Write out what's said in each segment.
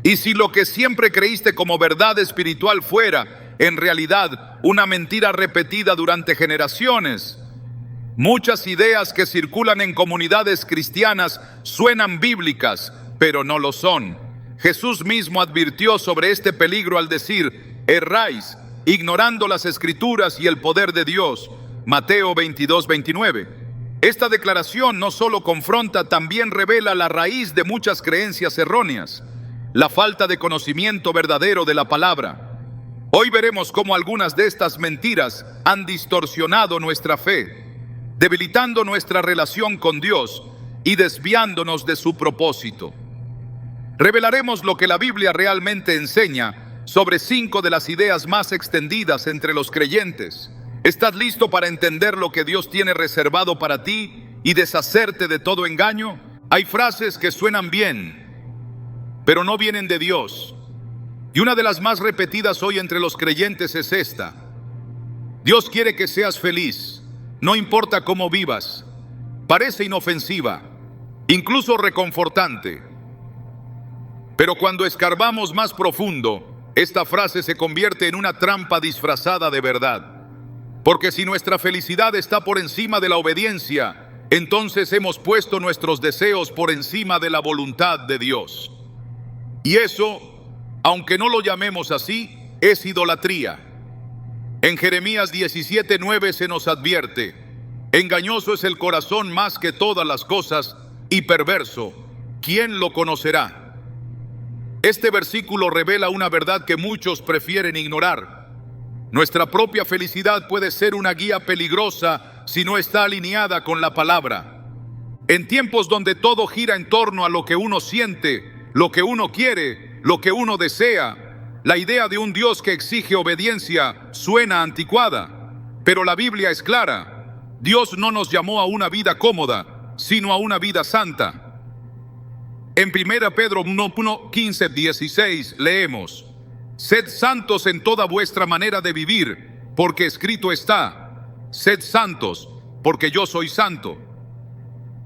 Y si lo que siempre creíste como verdad espiritual fuera, en realidad, una mentira repetida durante generaciones, muchas ideas que circulan en comunidades cristianas suenan bíblicas, pero no lo son. Jesús mismo advirtió sobre este peligro al decir: erráis, ignorando las Escrituras y el poder de Dios. Mateo 22:29. Esta declaración no solo confronta, también revela la raíz de muchas creencias erróneas: la falta de conocimiento verdadero de la palabra. Hoy veremos cómo algunas de estas mentiras han distorsionado nuestra fe, debilitando nuestra relación con Dios y desviándonos de su propósito. Revelaremos lo que la Biblia realmente enseña sobre 5 de las ideas más extendidas entre los creyentes. ¿Estás listo para entender lo que Dios tiene reservado para ti y deshacerte de todo engaño? Hay frases que suenan bien, pero no vienen de Dios. Y una de las más repetidas hoy entre los creyentes es esta: Dios quiere que seas feliz, no importa cómo vivas. Parece inofensiva, incluso reconfortante. Pero cuando escarbamos más profundo, esta frase se convierte en una trampa disfrazada de verdad. Porque si nuestra felicidad está por encima de la obediencia, entonces hemos puesto nuestros deseos por encima de la voluntad de Dios. Y eso, aunque no lo llamemos así, es idolatría. En Jeremías 17:9 se nos advierte: engañoso es el corazón más que todas las cosas y perverso, ¿quién lo conocerá? Este versículo revela una verdad que muchos prefieren ignorar. Nuestra propia felicidad puede ser una guía peligrosa si no está alineada con la palabra. En tiempos donde todo gira en torno a lo que uno siente, lo que uno quiere, lo que uno desea, la idea de un Dios que exige obediencia suena anticuada. Pero la Biblia es clara: Dios no nos llamó a una vida cómoda, sino a una vida santa. En 1 Pedro 1:15-16 leemos: sed santos en toda vuestra manera de vivir, porque escrito está: sed santos, porque yo soy santo.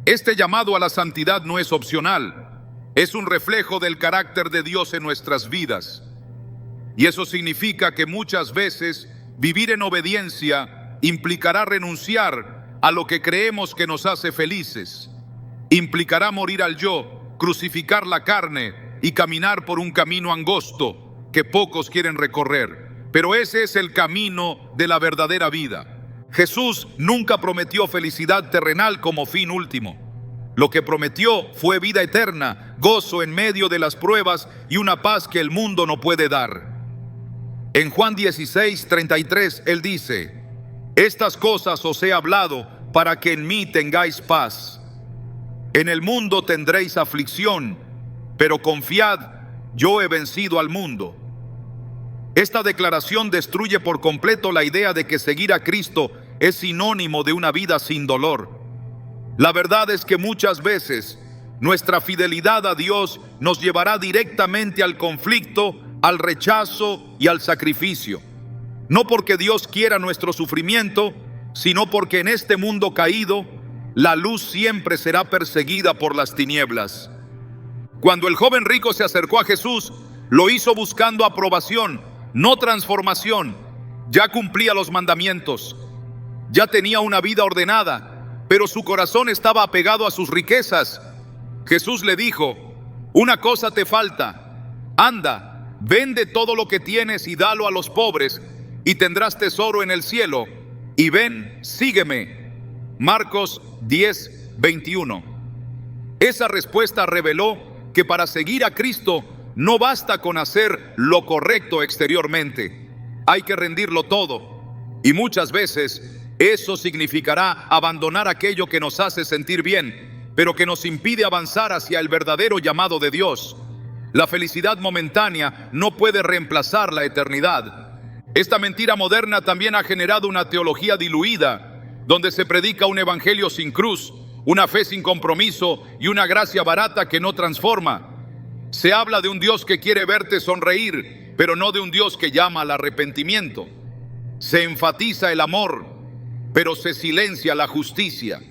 Este llamado a la santidad no es opcional, es un reflejo del carácter de Dios en nuestras vidas. Y eso significa que muchas veces vivir en obediencia implicará renunciar a lo que creemos que nos hace felices. Implicará morir al yo, crucificar la carne y caminar por un camino angosto que pocos quieren recorrer. Pero ese es el camino de la verdadera vida. Jesús nunca prometió felicidad terrenal como fin último. Lo que prometió fue vida eterna, gozo en medio de las pruebas y una paz que el mundo no puede dar. En Juan 16:33 Él dice: estas cosas os he hablado para que en mí tengáis paz. En el mundo tendréis aflicción, pero confiad, yo he vencido al mundo. Esta declaración destruye por completo la idea de que seguir a Cristo es sinónimo de una vida sin dolor. La verdad es que muchas veces nuestra fidelidad a Dios nos llevará directamente al conflicto, al rechazo y al sacrificio. No porque Dios quiera nuestro sufrimiento, sino porque en este mundo caído, la luz siempre será perseguida por las tinieblas. Cuando el joven rico se acercó a Jesús, lo hizo buscando aprobación, no transformación. Ya cumplía los mandamientos, ya tenía una vida ordenada, pero su corazón estaba apegado a sus riquezas. Jesús le dijo: una cosa te falta, anda, vende todo lo que tienes y dalo a los pobres, y tendrás tesoro en el cielo, y ven, sígueme. Marcos 10:21. Esa respuesta reveló que para seguir a Cristo no basta con hacer lo correcto exteriormente. Hay que rendirlo todo. Y muchas veces eso significará abandonar aquello que nos hace sentir bien, pero que nos impide avanzar hacia el verdadero llamado de Dios. La felicidad momentánea no puede reemplazar la eternidad. Esta mentira moderna también ha generado una teología diluida, donde se predica un evangelio sin cruz, una fe sin compromiso y una gracia barata que no transforma. Se habla de un Dios que quiere verte sonreír, pero no de un Dios que llama al arrepentimiento. Se enfatiza el amor, pero se silencia la justicia.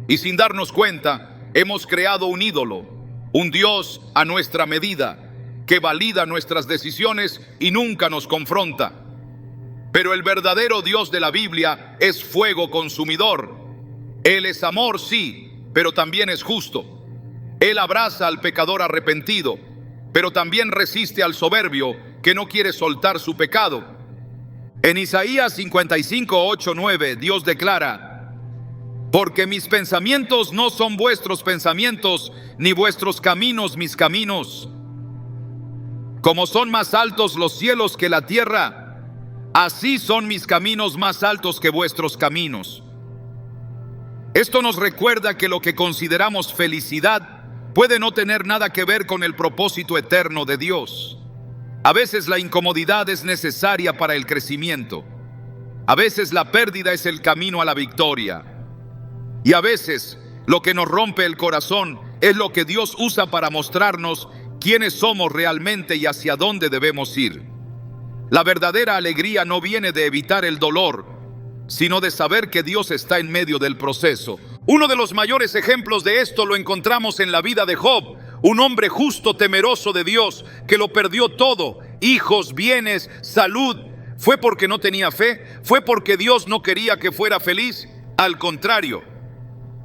Y sin darnos cuenta, hemos creado un ídolo, un Dios a nuestra medida, que valida nuestras decisiones y nunca nos confronta. Pero el verdadero Dios de la Biblia es fuego consumidor. Él es amor, sí, pero también es justo. Él abraza al pecador arrepentido, pero también resiste al soberbio que no quiere soltar su pecado. En Isaías 55, 8, 9, Dios declara: porque mis pensamientos no son vuestros pensamientos, ni vuestros caminos mis caminos. Como son más altos los cielos que la tierra, así son mis caminos más altos que vuestros caminos. Esto nos recuerda que lo que consideramos felicidad puede no tener nada que ver con el propósito eterno de Dios. A veces la incomodidad es necesaria para el crecimiento. A veces la pérdida es el camino a la victoria. Y a veces lo que nos rompe el corazón es lo que Dios usa para mostrarnos quiénes somos realmente y hacia dónde debemos ir. La verdadera alegría no viene de evitar el dolor, sino de saber que Dios está en medio del proceso. Uno de los mayores ejemplos de esto lo encontramos en la vida de Job, un hombre justo, temeroso de Dios, que lo perdió todo: hijos, bienes, salud. ¿Fue porque no tenía fe? ¿Fue porque Dios no quería que fuera feliz? Al contrario,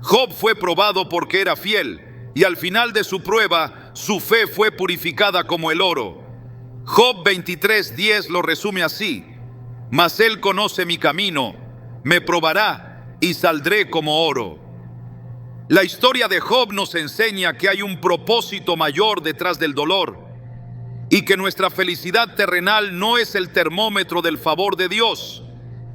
Job fue probado porque era fiel, y al final de su prueba, su fe fue purificada como el oro. Job 23:10 lo resume así: mas él conoce mi camino, me probará y saldré como oro. La historia de Job nos enseña que hay un propósito mayor detrás del dolor y que nuestra felicidad terrenal no es el termómetro del favor de Dios.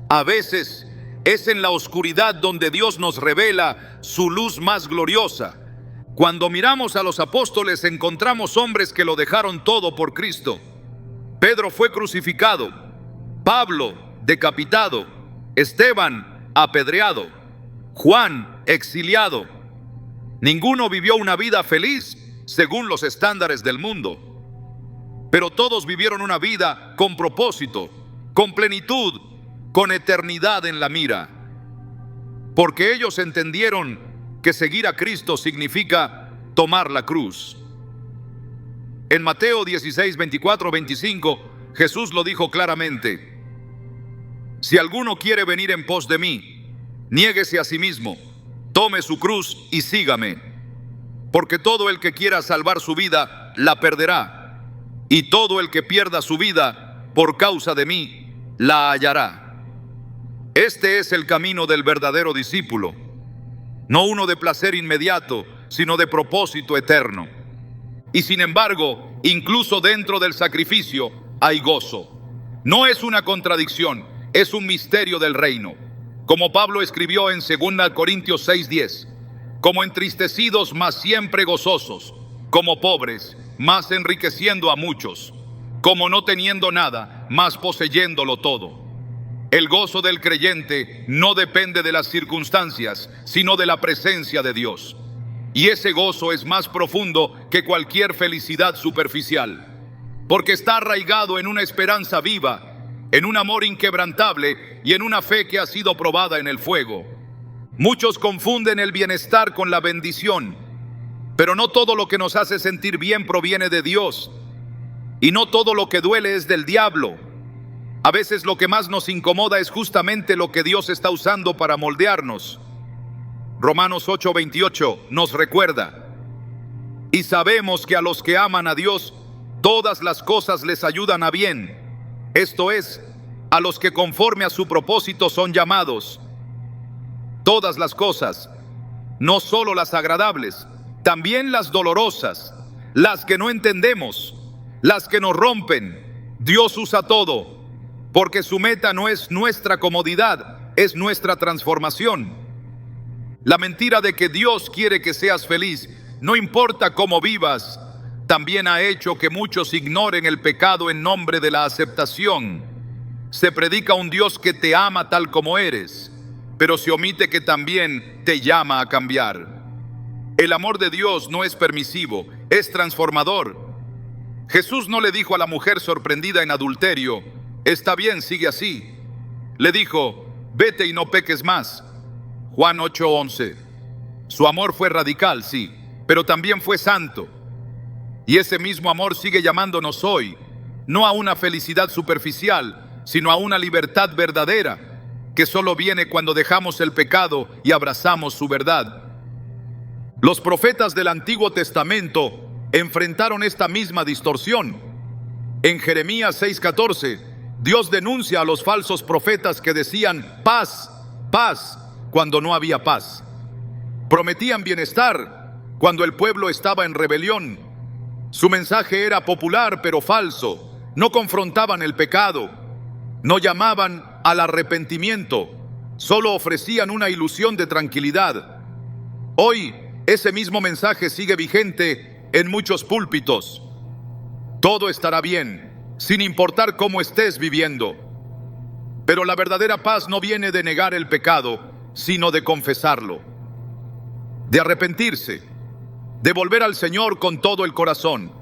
A veces es en la oscuridad donde Dios nos revela su luz más gloriosa. Cuando miramos a los apóstoles encontramos hombres que lo dejaron todo por Cristo. Pedro fue crucificado, Pablo decapitado, Esteban apedreado, Juan exiliado. Ninguno vivió una vida feliz según los estándares del mundo, pero todos vivieron una vida con propósito, con plenitud, con eternidad en la mira, porque ellos entendieron que seguir a Cristo significa tomar la cruz. En Mateo 16, 24, 25, Jesús lo dijo claramente: si alguno quiere venir en pos de mí, niéguese a sí mismo, tome su cruz y sígame, porque todo el que quiera salvar su vida la perderá, y todo el que pierda su vida por causa de mí la hallará. Este es el camino del verdadero discípulo, no uno de placer inmediato, sino de propósito eterno. Y sin embargo, incluso dentro del sacrificio hay gozo. No es una contradicción, es un misterio del reino. Como Pablo escribió en 2 Corintios 6:10, como entristecidos, mas siempre gozosos, como pobres, mas enriqueciendo a muchos, como no teniendo nada, mas poseyéndolo todo. El gozo del creyente no depende de las circunstancias, sino de la presencia de Dios. Y ese gozo es más profundo que cualquier felicidad superficial, porque está arraigado en una esperanza viva, en un amor inquebrantable y en una fe que ha sido probada en el fuego. Muchos confunden el bienestar con la bendición, pero no todo lo que nos hace sentir bien proviene de Dios, y no todo lo que duele es del diablo. A veces lo que más nos incomoda es justamente lo que Dios está usando para moldearnos. Romanos 8:28 nos recuerda: y sabemos que a los que aman a Dios, todas las cosas les ayudan a bien. Esto es, a los que conforme a su propósito son llamados. Todas las cosas, no solo las agradables, también las dolorosas, las que no entendemos, las que nos rompen. Dios usa todo, porque su meta no es nuestra comodidad, es nuestra transformación. La mentira de que Dios quiere que seas feliz, no importa cómo vivas, también ha hecho que muchos ignoren el pecado en nombre de la aceptación. Se predica un Dios que te ama tal como eres, pero se omite que también te llama a cambiar. El amor de Dios no es permisivo, es transformador. Jesús no le dijo a la mujer sorprendida en adulterio: está bien, sigue así. Le dijo: vete y no peques más. Juan 8:11. Su amor fue radical, sí, pero también fue santo. Y ese mismo amor sigue llamándonos hoy, no a una felicidad superficial, sino a una libertad verdadera, que solo viene cuando dejamos el pecado y abrazamos su verdad. Los profetas del Antiguo Testamento enfrentaron esta misma distorsión. En Jeremías 6:14, Dios denuncia a los falsos profetas que decían paz, paz, cuando no había paz. Prometían bienestar cuando el pueblo estaba en rebelión. Su mensaje era popular pero falso. No confrontaban el pecado, no llamaban al arrepentimiento, solo ofrecían una ilusión de tranquilidad. Hoy, ese mismo mensaje sigue vigente en muchos púlpitos. Todo estará bien, sin importar cómo estés viviendo. Pero la verdadera paz no viene de negar el pecado, sino de confesarlo, de arrepentirse, de volver al Señor con todo el corazón.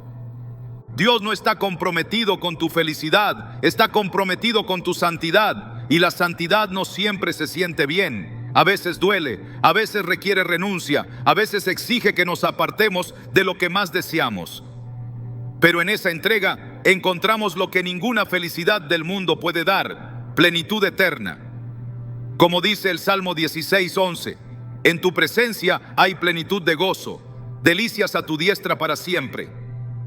Dios no está comprometido con tu felicidad, está comprometido con tu santidad. Y la santidad no siempre se siente bien. A veces duele, a veces requiere renuncia, a veces exige que nos apartemos de lo que más deseamos. Pero en esa entrega encontramos lo que ninguna felicidad del mundo puede dar: plenitud eterna. Como dice el Salmo 16:11, en tu presencia hay plenitud de gozo, delicias a tu diestra para siempre.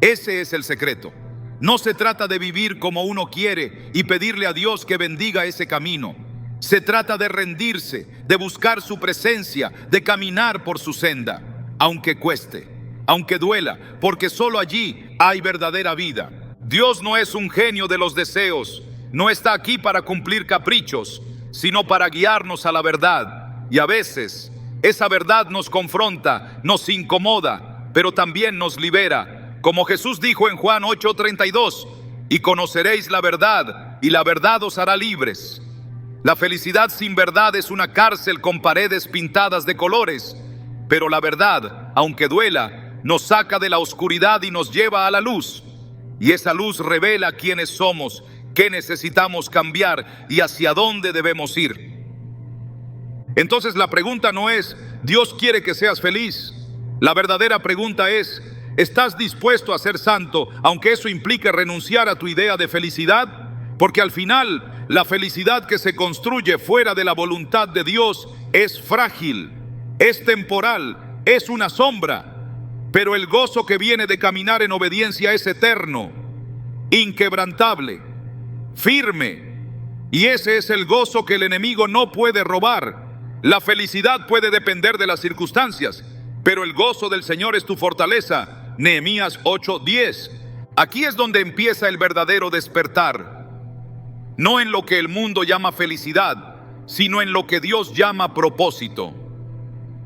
Ese es el secreto. No se trata de vivir como uno quiere y pedirle a Dios que bendiga ese camino. Se trata de rendirse, de buscar su presencia, de caminar por su senda, aunque cueste, aunque duela, porque solo allí hay verdadera vida. Dios no es un genio de los deseos, no está aquí para cumplir caprichos, sino para guiarnos a la verdad. Y a veces esa verdad nos confronta, nos incomoda, pero también nos libera. Como Jesús dijo en Juan 8:32, y conoceréis la verdad, y la verdad os hará libres. La felicidad sin verdad es una cárcel con paredes pintadas de colores, pero la verdad, aunque duela, nos saca de la oscuridad y nos lleva a la luz. Y esa luz revela quiénes somos, qué necesitamos cambiar y hacia dónde debemos ir. Entonces la pregunta no es, ¿Dios quiere que seas feliz? La verdadera pregunta es, ¿estás dispuesto a ser santo, aunque eso implique renunciar a tu idea de felicidad? Porque al final, la felicidad que se construye fuera de la voluntad de Dios es frágil, es temporal, es una sombra. Pero el gozo que viene de caminar en obediencia es eterno, inquebrantable, firme. Y ese es el gozo que el enemigo no puede robar. La felicidad puede depender de las circunstancias, pero el gozo del Señor es tu fortaleza. Nehemías 8:10. Aquí es donde empieza el verdadero despertar. No en lo que el mundo llama felicidad, sino en lo que Dios llama propósito.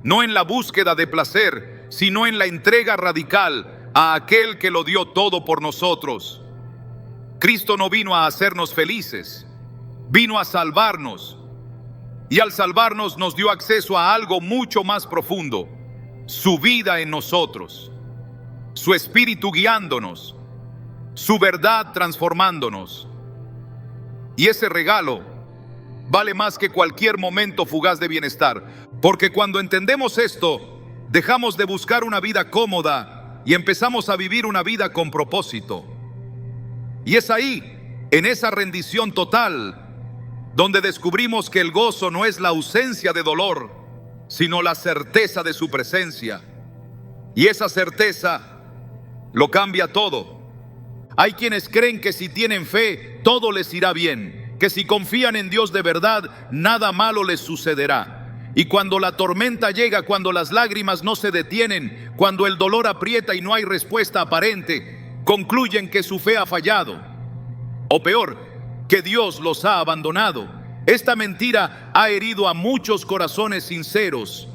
No en la búsqueda de placer, sino en la entrega radical a aquel que lo dio todo por nosotros. Cristo no vino a hacernos felices, vino a salvarnos. Y al salvarnos nos dio acceso a algo mucho más profundo: su vida en nosotros, su espíritu guiándonos, su verdad transformándonos. Y ese regalo vale más que cualquier momento fugaz de bienestar, porque cuando entendemos esto, dejamos de buscar una vida cómoda y empezamos a vivir una vida con propósito. Y es ahí, en esa rendición total, donde descubrimos que el gozo no es la ausencia de dolor, sino la certeza de su presencia. Y esa certeza lo cambia todo. Hay quienes creen que si tienen fe, todo les irá bien, que si confían en Dios de verdad, nada malo les sucederá. Y cuando la tormenta llega, cuando las lágrimas no se detienen, cuando el dolor aprieta y no hay respuesta aparente, concluyen que su fe ha fallado. O peor, que Dios los ha abandonado. Esta mentira ha herido a muchos corazones sinceros.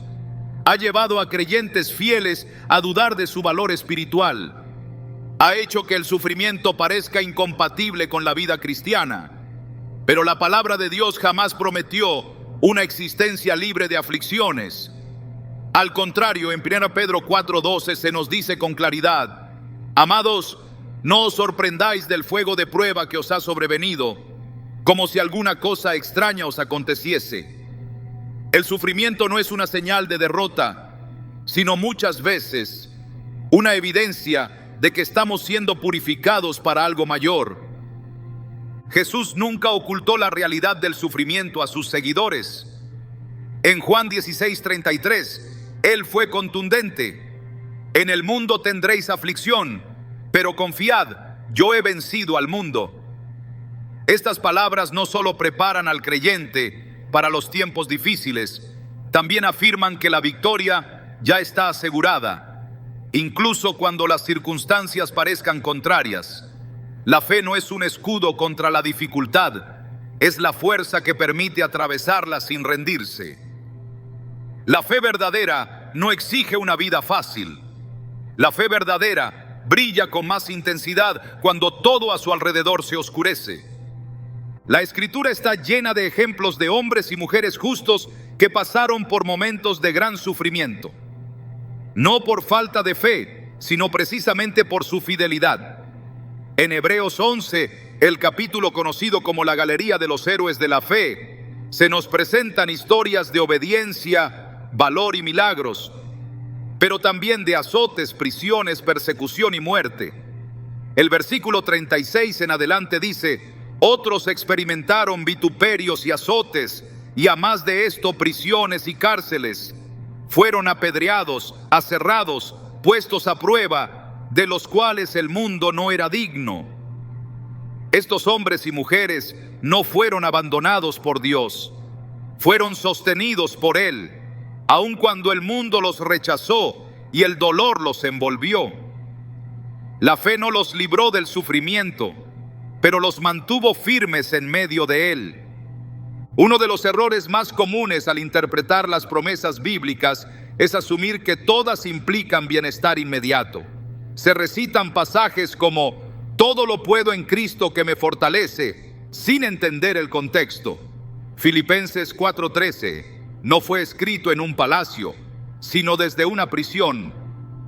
Ha llevado a creyentes fieles a dudar de su valor espiritual. Ha hecho que el sufrimiento parezca incompatible con la vida cristiana. Pero la palabra de Dios jamás prometió una existencia libre de aflicciones. Al contrario, en 1 Pedro 4:12 se nos dice con claridad: amados, no os sorprendáis del fuego de prueba que os ha sobrevenido, como si alguna cosa extraña os aconteciese. El sufrimiento no es una señal de derrota, sino muchas veces una evidencia de que estamos siendo purificados para algo mayor. Jesús nunca ocultó la realidad del sufrimiento a sus seguidores. En Juan 16:33, Él fue contundente: en el mundo tendréis aflicción, pero confiad, yo he vencido al mundo. Estas palabras no solo preparan al creyente para los tiempos difíciles, también afirman que la victoria ya está asegurada, incluso cuando las circunstancias parezcan contrarias. La fe no es un escudo contra la dificultad, es la fuerza que permite atravesarla sin rendirse. La fe verdadera no exige una vida fácil. La fe verdadera brilla con más intensidad cuando todo a su alrededor se oscurece. La Escritura está llena de ejemplos de hombres y mujeres justos que pasaron por momentos de gran sufrimiento, no por falta de fe, sino precisamente por su fidelidad. En Hebreos 11, el capítulo conocido como la Galería de los Héroes de la Fe, se nos presentan historias de obediencia, valor y milagros, pero también de azotes, prisiones, persecución y muerte. El versículo 36 en adelante dice: otros experimentaron vituperios y azotes, y a más de esto prisiones y cárceles. Fueron apedreados, aserrados, puestos a prueba, de los cuales el mundo no era digno. Estos hombres y mujeres no fueron abandonados por Dios, fueron sostenidos por Él, aun cuando el mundo los rechazó y el dolor los envolvió. La fe no los libró del sufrimiento, pero los mantuvo firmes en medio de él. Uno de los errores más comunes al interpretar las promesas bíblicas es asumir que todas implican bienestar inmediato. Se recitan pasajes como todo lo puedo en Cristo que me fortalece, sin entender el contexto. Filipenses 4:13 no fue escrito en un palacio, sino desde una prisión.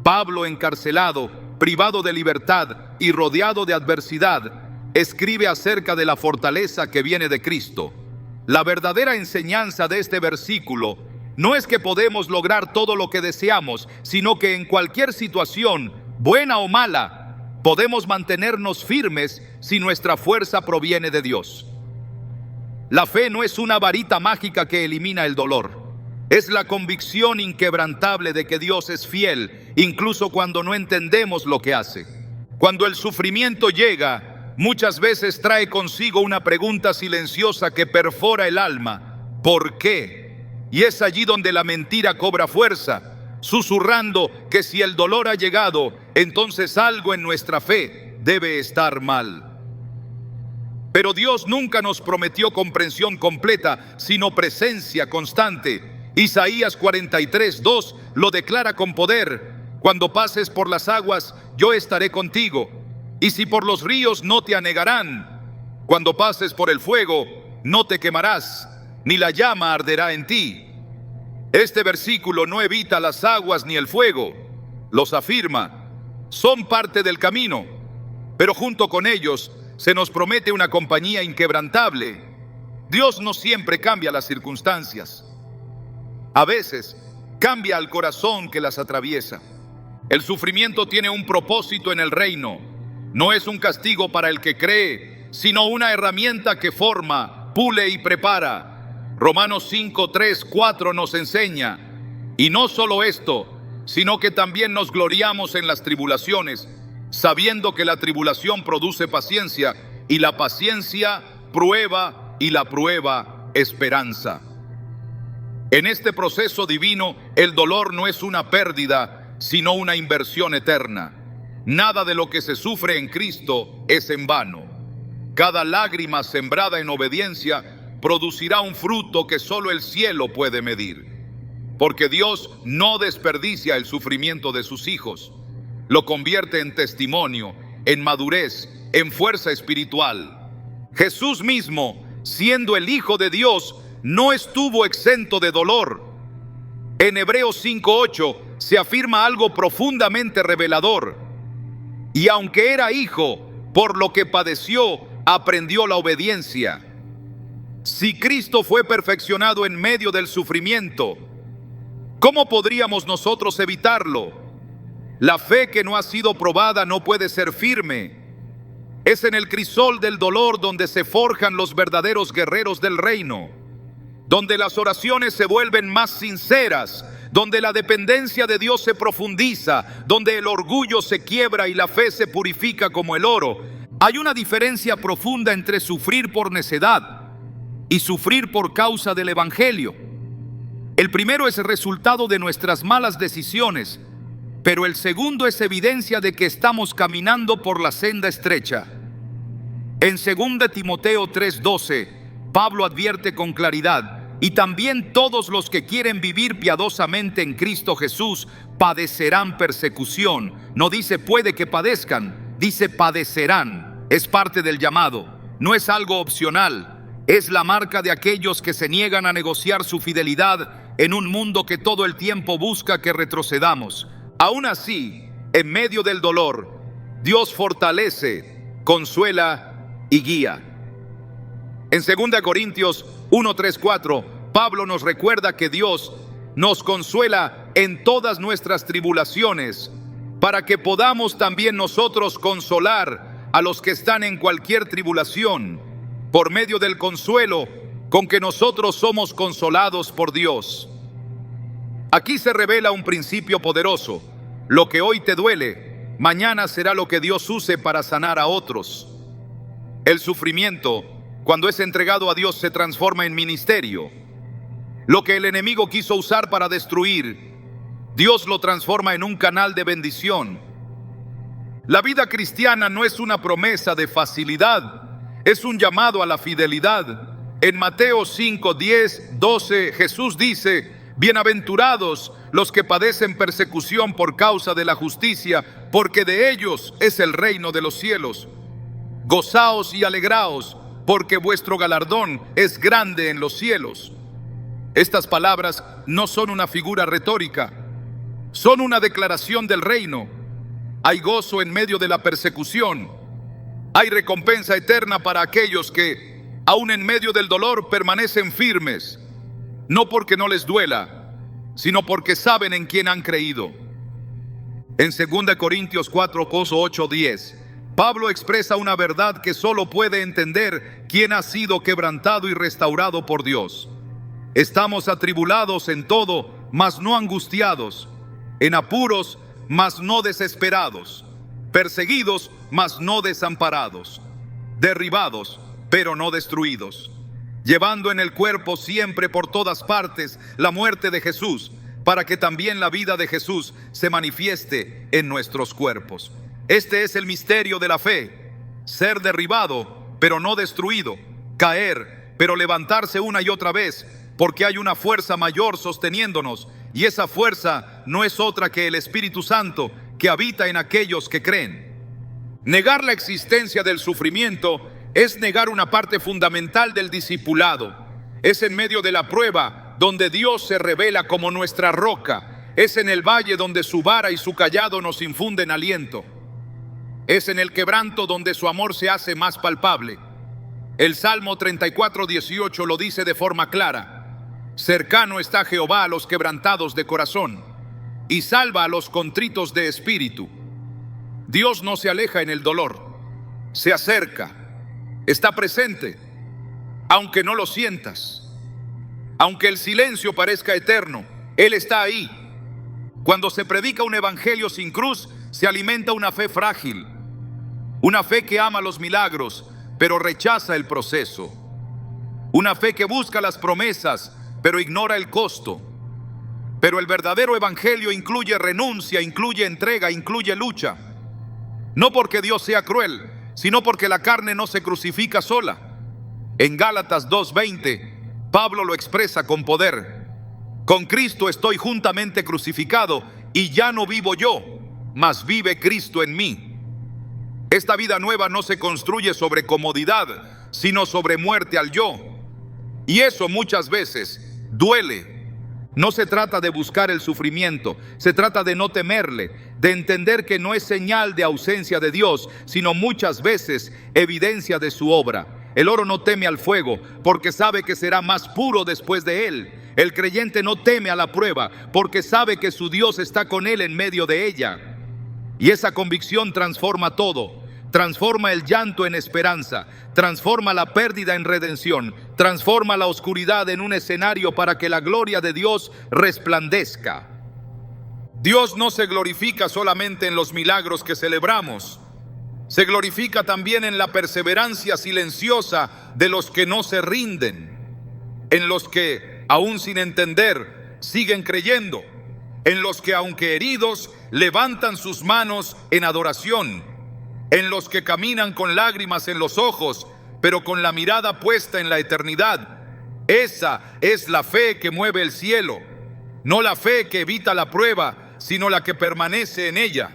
Pablo, encarcelado, privado de libertad y rodeado de adversidad, escribe acerca de la fortaleza que viene de Cristo. La verdadera enseñanza de este versículo no es que podemos lograr todo lo que deseamos, sino que en cualquier situación, buena o mala, podemos mantenernos firmes si nuestra fuerza proviene de Dios. La fe no es una varita mágica que elimina el dolor. Es la convicción inquebrantable de que Dios es fiel, incluso cuando no entendemos lo que hace. Cuando el sufrimiento llega, muchas veces trae consigo una pregunta silenciosa que perfora el alma: ¿por qué? Y es allí donde la mentira cobra fuerza, susurrando que si el dolor ha llegado, entonces algo en nuestra fe debe estar mal. Pero Dios nunca nos prometió comprensión completa, sino presencia constante. Isaías 43:2 lo declara con poder: cuando pases por las aguas, yo estaré contigo, y si por los ríos, no te anegarán. Cuando pases por el fuego, no te quemarás, ni la llama arderá en ti. Este versículo no evita las aguas ni el fuego, los afirma. Son parte del camino, pero junto con ellos se nos promete una compañía inquebrantable. Dios no siempre cambia las circunstancias. A veces cambia al corazón que las atraviesa. El sufrimiento tiene un propósito en el reino. No es un castigo para el que cree, sino una herramienta que forma, pule y prepara. Romanos 5:3-4 nos enseña: y no solo esto, sino que también nos gloriamos en las tribulaciones, sabiendo que la tribulación produce paciencia, y la paciencia prueba, y la prueba esperanza. En este proceso divino, el dolor no es una pérdida, sino una inversión eterna. Nada de lo que se sufre en Cristo es en vano. Cada lágrima sembrada en obediencia producirá un fruto que solo el cielo puede medir. Porque Dios no desperdicia el sufrimiento de sus hijos. Lo convierte en testimonio, en madurez, en fuerza espiritual. Jesús mismo, siendo el Hijo de Dios, no estuvo exento de dolor. En Hebreos 5:8 se afirma algo profundamente revelador: y aunque era hijo, por lo que padeció, aprendió la obediencia. Si Cristo fue perfeccionado en medio del sufrimiento, ¿cómo podríamos nosotros evitarlo? La fe que no ha sido probada no puede ser firme. Es en el crisol del dolor donde se forjan los verdaderos guerreros del reino, donde las oraciones se vuelven más sinceras, donde la dependencia de Dios se profundiza, donde el orgullo se quiebra y la fe se purifica como el oro. Hay una diferencia profunda entre sufrir por necedad y sufrir por causa del Evangelio. El primero es el resultado de nuestras malas decisiones, pero el segundo es evidencia de que estamos caminando por la senda estrecha. En 2 Timoteo 3:12, Pablo advierte con claridad: y también todos los que quieren vivir piadosamente en Cristo Jesús padecerán persecución. No dice puede que padezcan, dice padecerán. Es parte del llamado, no es algo opcional. Es la marca de aquellos que se niegan a negociar su fidelidad en un mundo que todo el tiempo busca que retrocedamos. Aún así, en medio del dolor, Dios fortalece, consuela y guía. En 2 Corintios 1, 3, 4, Pablo nos recuerda que Dios nos consuela en todas nuestras tribulaciones, para que podamos también nosotros consolar a los que están en cualquier tribulación, por medio del consuelo con que nosotros somos consolados por Dios. Aquí se revela un principio poderoso: lo que hoy te duele, mañana será lo que Dios use para sanar a otros. El sufrimiento, cuando es entregado a Dios, se transforma en ministerio. Lo que el enemigo quiso usar para destruir, Dios lo transforma en un canal de bendición. La vida cristiana no es una promesa de facilidad, es un llamado a la fidelidad. En Mateo 5, 10, 12, Jesús dice: bienaventurados los que padecen persecución por causa de la justicia, porque de ellos es el reino de los cielos. Gozaos y alegraos, porque vuestro galardón es grande en los cielos. Estas palabras no son una figura retórica, son una declaración del reino. Hay gozo en medio de la persecución. Hay recompensa eterna para aquellos que, aun en medio del dolor, permanecen firmes, no porque no les duela, sino porque saben en quién han creído. En 2 Corintios 4, 8, 10, Pablo expresa una verdad que solo puede entender quien ha sido quebrantado y restaurado por Dios. Estamos atribulados en todo, mas no angustiados; en apuros, mas no desesperados; perseguidos, mas no desamparados; derribados, pero no destruidos; llevando en el cuerpo siempre por todas partes la muerte de Jesús, para que también la vida de Jesús se manifieste en nuestros cuerpos. Este es el misterio de la fe: ser derribado, pero no destruido; caer, pero levantarse una y otra vez, porque hay una fuerza mayor sosteniéndonos, y esa fuerza no es otra que el Espíritu Santo que habita en aquellos que creen. Negar la existencia del sufrimiento es negar una parte fundamental del discipulado. Es en medio de la prueba donde Dios se revela como nuestra roca. Es en el valle donde su vara y su cayado nos infunden aliento. Es en el quebranto donde su amor se hace más palpable. El Salmo 34, 18 lo dice de forma clara: cercano está Jehová a los quebrantados de corazón, y salva a los contritos de espíritu. Dios no se aleja en el dolor, se acerca, está presente, aunque no lo sientas, aunque el silencio parezca eterno, Él está ahí. Cuando se predica un evangelio sin cruz, se alimenta una fe frágil, una fe que ama los milagros, pero rechaza el proceso, una fe que busca las promesas, pero ignora el costo. Pero el verdadero evangelio incluye renuncia, incluye entrega, incluye lucha. No porque Dios sea cruel, sino porque la carne no se crucifica sola. En Gálatas 2:20, Pablo lo expresa con poder: con Cristo estoy juntamente crucificado, y ya no vivo yo, mas vive Cristo en mí. Esta vida nueva no se construye sobre comodidad, sino sobre muerte al yo. Y eso muchas veces duele. No se trata de buscar el sufrimiento, se trata de no temerle, de entender que no es señal de ausencia de Dios, sino muchas veces evidencia de su obra. El oro no teme al fuego, porque sabe que será más puro después de él. El creyente no teme a la prueba, porque sabe que su Dios está con él en medio de ella. Y esa convicción transforma todo. Transforma el llanto en esperanza, transforma la pérdida en redención, transforma la oscuridad en un escenario para que la gloria de Dios resplandezca. Dios no se glorifica solamente en los milagros que celebramos, se glorifica también en la perseverancia silenciosa de los que no se rinden, en los que, aún sin entender, siguen creyendo, en los que, aunque heridos, levantan sus manos en adoración, en los que caminan con lágrimas en los ojos, pero con la mirada puesta en la eternidad. Esa es la fe que mueve el cielo, no la fe que evita la prueba, sino la que permanece en ella.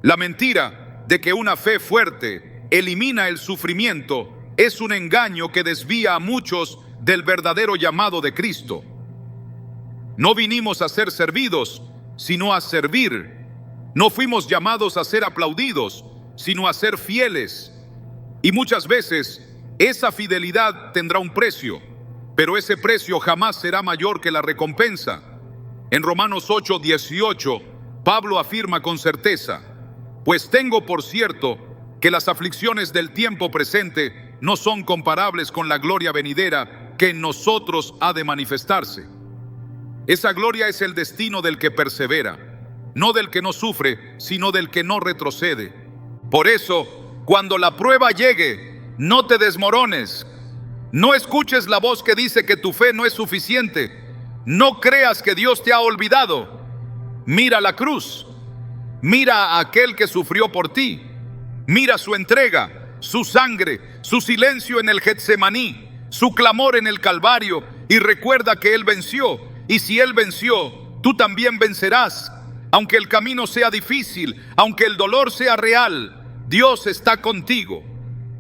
La mentira de que una fe fuerte elimina el sufrimiento es un engaño que desvía a muchos del verdadero llamado de Cristo. No vinimos a ser servidos, sino a servir. No fuimos llamados a ser aplaudidos, sino a ser fieles. Y muchas veces esa fidelidad tendrá un precio, pero ese precio jamás será mayor que la recompensa. En Romanos 8:18, Pablo afirma con certeza: pues tengo por cierto que las aflicciones del tiempo presente no son comparables con la gloria venidera que en nosotros ha de manifestarse. Esa gloria es el destino del que persevera, no del que no sufre, sino del que no retrocede. Por eso, cuando la prueba llegue, no te desmorones. No escuches la voz que dice que tu fe no es suficiente. No creas que Dios te ha olvidado. Mira la cruz. Mira a aquel que sufrió por ti. Mira su entrega, su sangre, su silencio en el Getsemaní, su clamor en el Calvario, y recuerda que Él venció. Y si Él venció, tú también vencerás. Aunque el camino sea difícil, aunque el dolor sea real, Dios está contigo.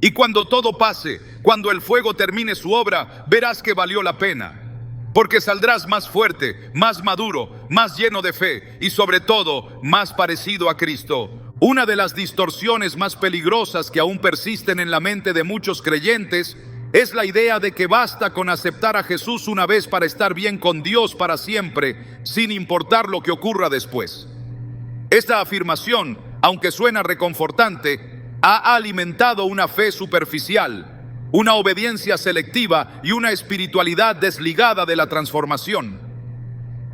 Y cuando todo pase, cuando el fuego termine su obra, verás que valió la pena. Porque saldrás más fuerte, más maduro, más lleno de fe y sobre todo más parecido a Cristo. Una de las distorsiones más peligrosas que aún persisten en la mente de muchos creyentes es la idea de que basta con aceptar a Jesús una vez para estar bien con Dios para siempre, sin importar lo que ocurra después. Esta afirmación, aunque suena reconfortante, ha alimentado una fe superficial, una obediencia selectiva y una espiritualidad desligada de la transformación.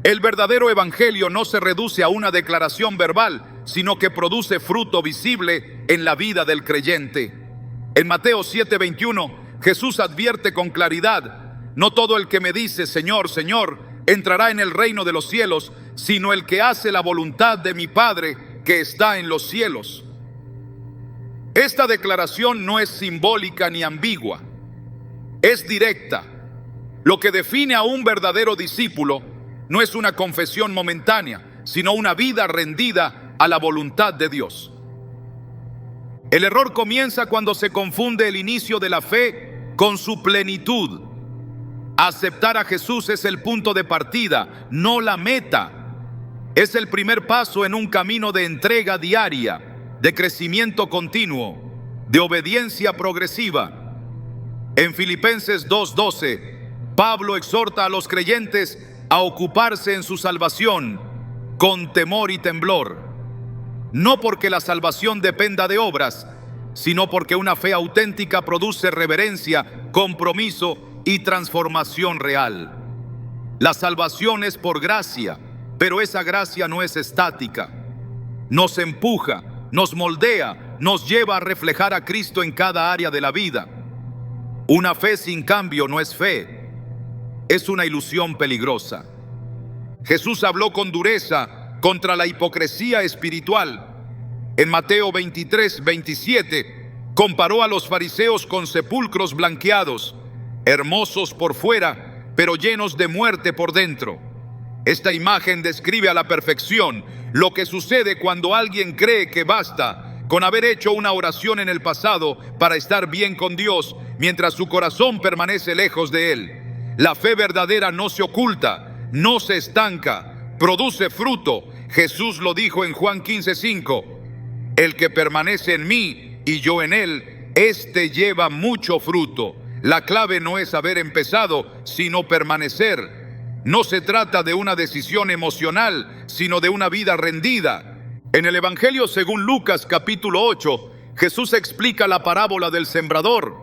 El verdadero evangelio no se reduce a una declaración verbal, sino que produce fruto visible en la vida del creyente. En Mateo 7:21, Jesús advierte con claridad: no todo el que me dice Señor, Señor, entrará en el reino de los cielos, sino el que hace la voluntad de mi Padre que está en los cielos. Esta declaración no es simbólica ni ambigua, es directa. Lo que define a un verdadero discípulo no es una confesión momentánea, sino una vida rendida a la voluntad de Dios. El error comienza cuando se confunde el inicio de la fe con su plenitud. Aceptar a Jesús es el punto de partida, no la meta. Es el primer paso en un camino de entrega diaria, de crecimiento continuo, de obediencia progresiva. En Filipenses 2:12, Pablo exhorta a los creyentes a ocuparse en su salvación con temor y temblor. No porque la salvación dependa de obras, sino porque una fe auténtica produce reverencia, compromiso y transformación real. La salvación es por gracia, pero esa gracia no es estática. Nos empuja, nos moldea, nos lleva a reflejar a Cristo en cada área de la vida. Una fe sin cambio no es fe, es una ilusión peligrosa. Jesús habló con dureza contra la hipocresía espiritual. En Mateo 23:27, comparó a los fariseos con sepulcros blanqueados, hermosos por fuera, pero llenos de muerte por dentro. Esta imagen describe a la perfección lo que sucede cuando alguien cree que basta con haber hecho una oración en el pasado para estar bien con Dios, mientras su corazón permanece lejos de Él. La fe verdadera no se oculta, no se estanca, produce fruto. Jesús lo dijo en Juan 15:5: el que permanece en mí y yo en él, éste lleva mucho fruto. La clave no es haber empezado, sino permanecer. No se trata de una decisión emocional, sino de una vida rendida. En el Evangelio según Lucas capítulo 8, Jesús explica la parábola del sembrador.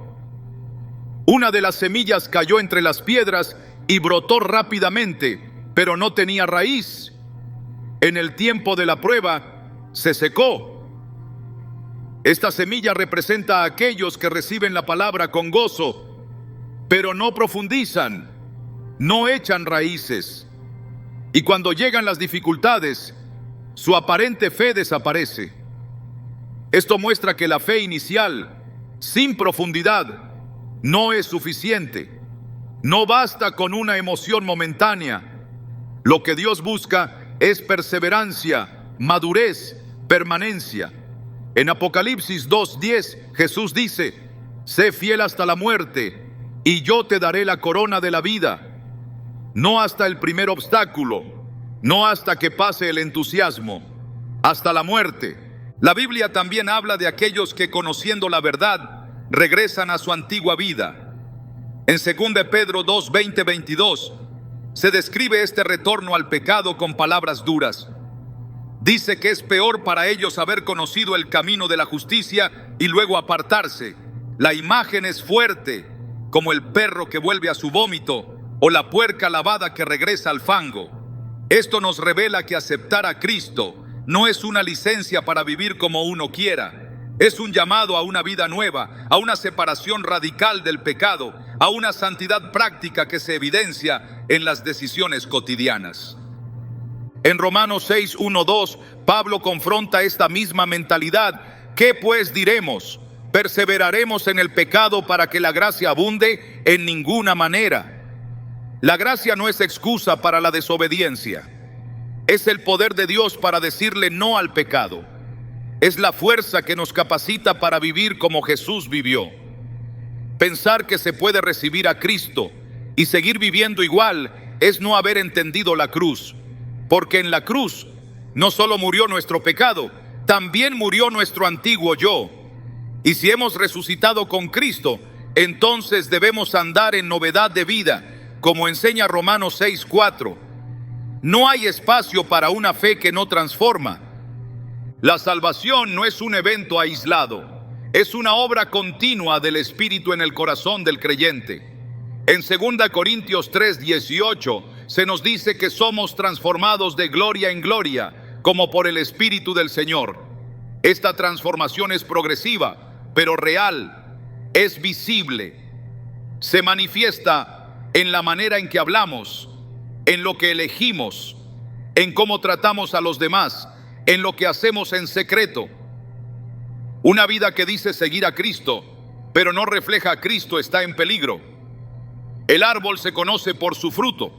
Una de las semillas cayó entre las piedras y brotó rápidamente, pero no tenía raíz. En el tiempo de la prueba, se secó. Esta semilla representa a aquellos que reciben la palabra con gozo, pero no profundizan, no echan raíces. Y cuando llegan las dificultades, su aparente fe desaparece. Esto muestra que la fe inicial, sin profundidad, no es suficiente. No basta con una emoción momentánea. Lo que Dios busca es perseverancia, madurez, permanencia. En Apocalipsis 2:10, Jesús dice: sé fiel hasta la muerte, y yo te daré la corona de la vida. No hasta el primer obstáculo, no hasta que pase el entusiasmo, hasta la muerte. La Biblia también habla de aquellos que, conociendo la verdad, regresan a su antigua vida. En 2 Pedro 2:20-22 se describe este retorno al pecado con palabras duras. Dice que es peor para ellos haber conocido el camino de la justicia y luego apartarse. La imagen es fuerte, como el perro que vuelve a su vómito o la puerca lavada que regresa al fango. Esto nos revela que aceptar a Cristo no es una licencia para vivir como uno quiera. Es un llamado a una vida nueva, a una separación radical del pecado, a una santidad práctica que se evidencia en las decisiones cotidianas. En Romanos 6:1-2, Pablo confronta esta misma mentalidad. ¿Qué pues diremos? ¿Perseveraremos en el pecado para que la gracia abunde? En ninguna manera. La gracia no es excusa para la desobediencia. Es el poder de Dios para decirle no al pecado. Es la fuerza que nos capacita para vivir como Jesús vivió. Pensar que se puede recibir a Cristo y seguir viviendo igual es no haber entendido la cruz. Porque en la cruz no solo murió nuestro pecado, también murió nuestro antiguo yo. Y si hemos resucitado con Cristo, entonces debemos andar en novedad de vida, como enseña Romanos 6:4. No hay espacio para una fe que no transforma. La salvación no es un evento aislado, es una obra continua del Espíritu en el corazón del creyente. En 2 Corintios 3:18 se nos dice que somos transformados de gloria en gloria, como por el Espíritu del Señor. Esta transformación es progresiva, pero real, es visible, se manifiesta en la manera en que hablamos, en lo que elegimos, en cómo tratamos a los demás, en lo que hacemos en secreto. Una vida que dice seguir a Cristo, pero no refleja a Cristo, está en peligro. El árbol se conoce por su fruto,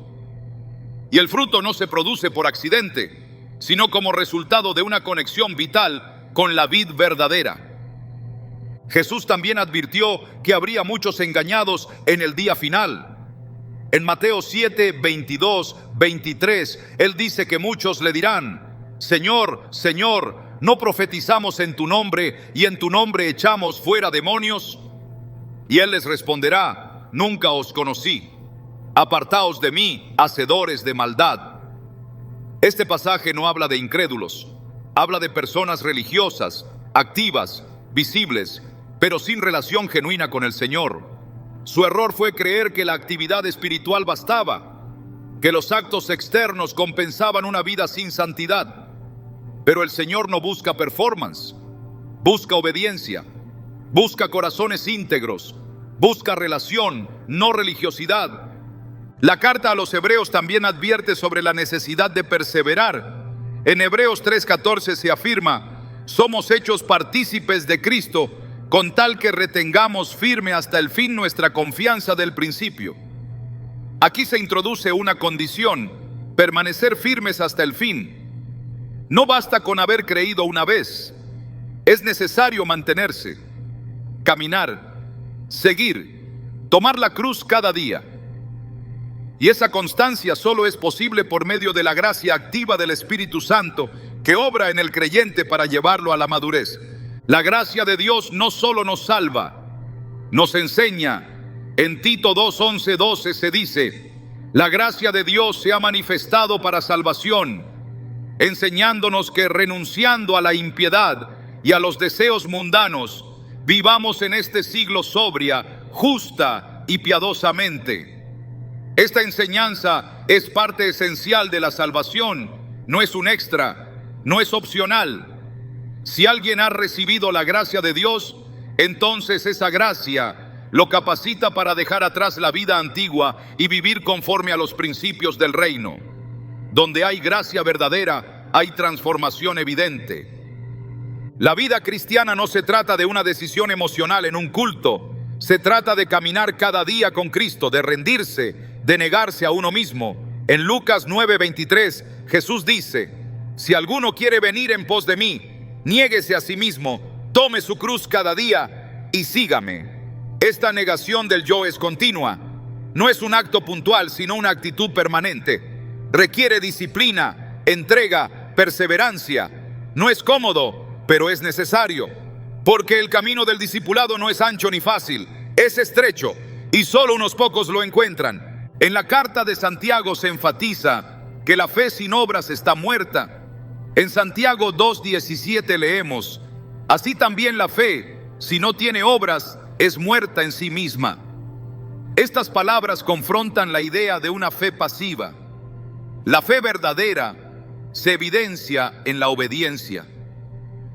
y el fruto no se produce por accidente, sino como resultado de una conexión vital con la vid verdadera. Jesús también advirtió que habría muchos engañados en el día final. En Mateo 7:22-23, Él dice que muchos le dirán: Señor, Señor, ¿no profetizamos en tu nombre y en tu nombre echamos fuera demonios? Y Él les responderá: nunca os conocí. Apartaos de mí, hacedores de maldad. Este pasaje no habla de incrédulos, habla de personas religiosas, activas, visibles, pero sin relación genuina con el Señor. Su error fue creer que la actividad espiritual bastaba, que los actos externos compensaban una vida sin santidad. Pero el Señor no busca performance, busca obediencia, busca corazones íntegros, busca relación, no religiosidad. La carta a los Hebreos también advierte sobre la necesidad de perseverar. En Hebreos 3:14 se afirma: somos hechos partícipes de Cristo, con tal que retengamos firme hasta el fin nuestra confianza del principio. Aquí se introduce una condición: permanecer firmes hasta el fin. No basta con haber creído una vez, es necesario mantenerse, caminar, seguir, tomar la cruz cada día. Y esa constancia solo es posible por medio de la gracia activa del Espíritu Santo que obra en el creyente para llevarlo a la madurez. La gracia de Dios no solo nos salva, nos enseña. En Tito 2:11-12 se dice: la gracia de Dios se ha manifestado para salvación. enseñándonos que renunciando a la impiedad y a los deseos mundanos, vivamos en este siglo sobria, justa y piadosamente. Esta enseñanza es parte esencial de la salvación, no es un extra, no es opcional. Si alguien ha recibido la gracia de Dios, entonces esa gracia lo capacita para dejar atrás la vida antigua y vivir conforme a los principios del reino. Donde hay gracia verdadera, hay transformación evidente. La vida cristiana no se trata de una decisión emocional en un culto. Se trata de caminar cada día con Cristo, de rendirse, de negarse a uno mismo. En Lucas 9:23, Jesús dice: si alguno quiere venir en pos de mí, niéguese a sí mismo, tome su cruz cada día y sígame. Esta negación del yo es continua. No es un acto puntual, sino una actitud permanente. Requiere disciplina, entrega, perseverancia. No es cómodo, pero es necesario, porque el camino del discipulado no es ancho ni fácil, es estrecho y solo unos pocos lo encuentran. En la carta de Santiago se enfatiza que la fe sin obras está muerta. En Santiago 2:17 leemos: así también la fe, si no tiene obras, es muerta en sí misma. Estas palabras confrontan la idea de una fe pasiva. La fe verdadera se evidencia en la obediencia.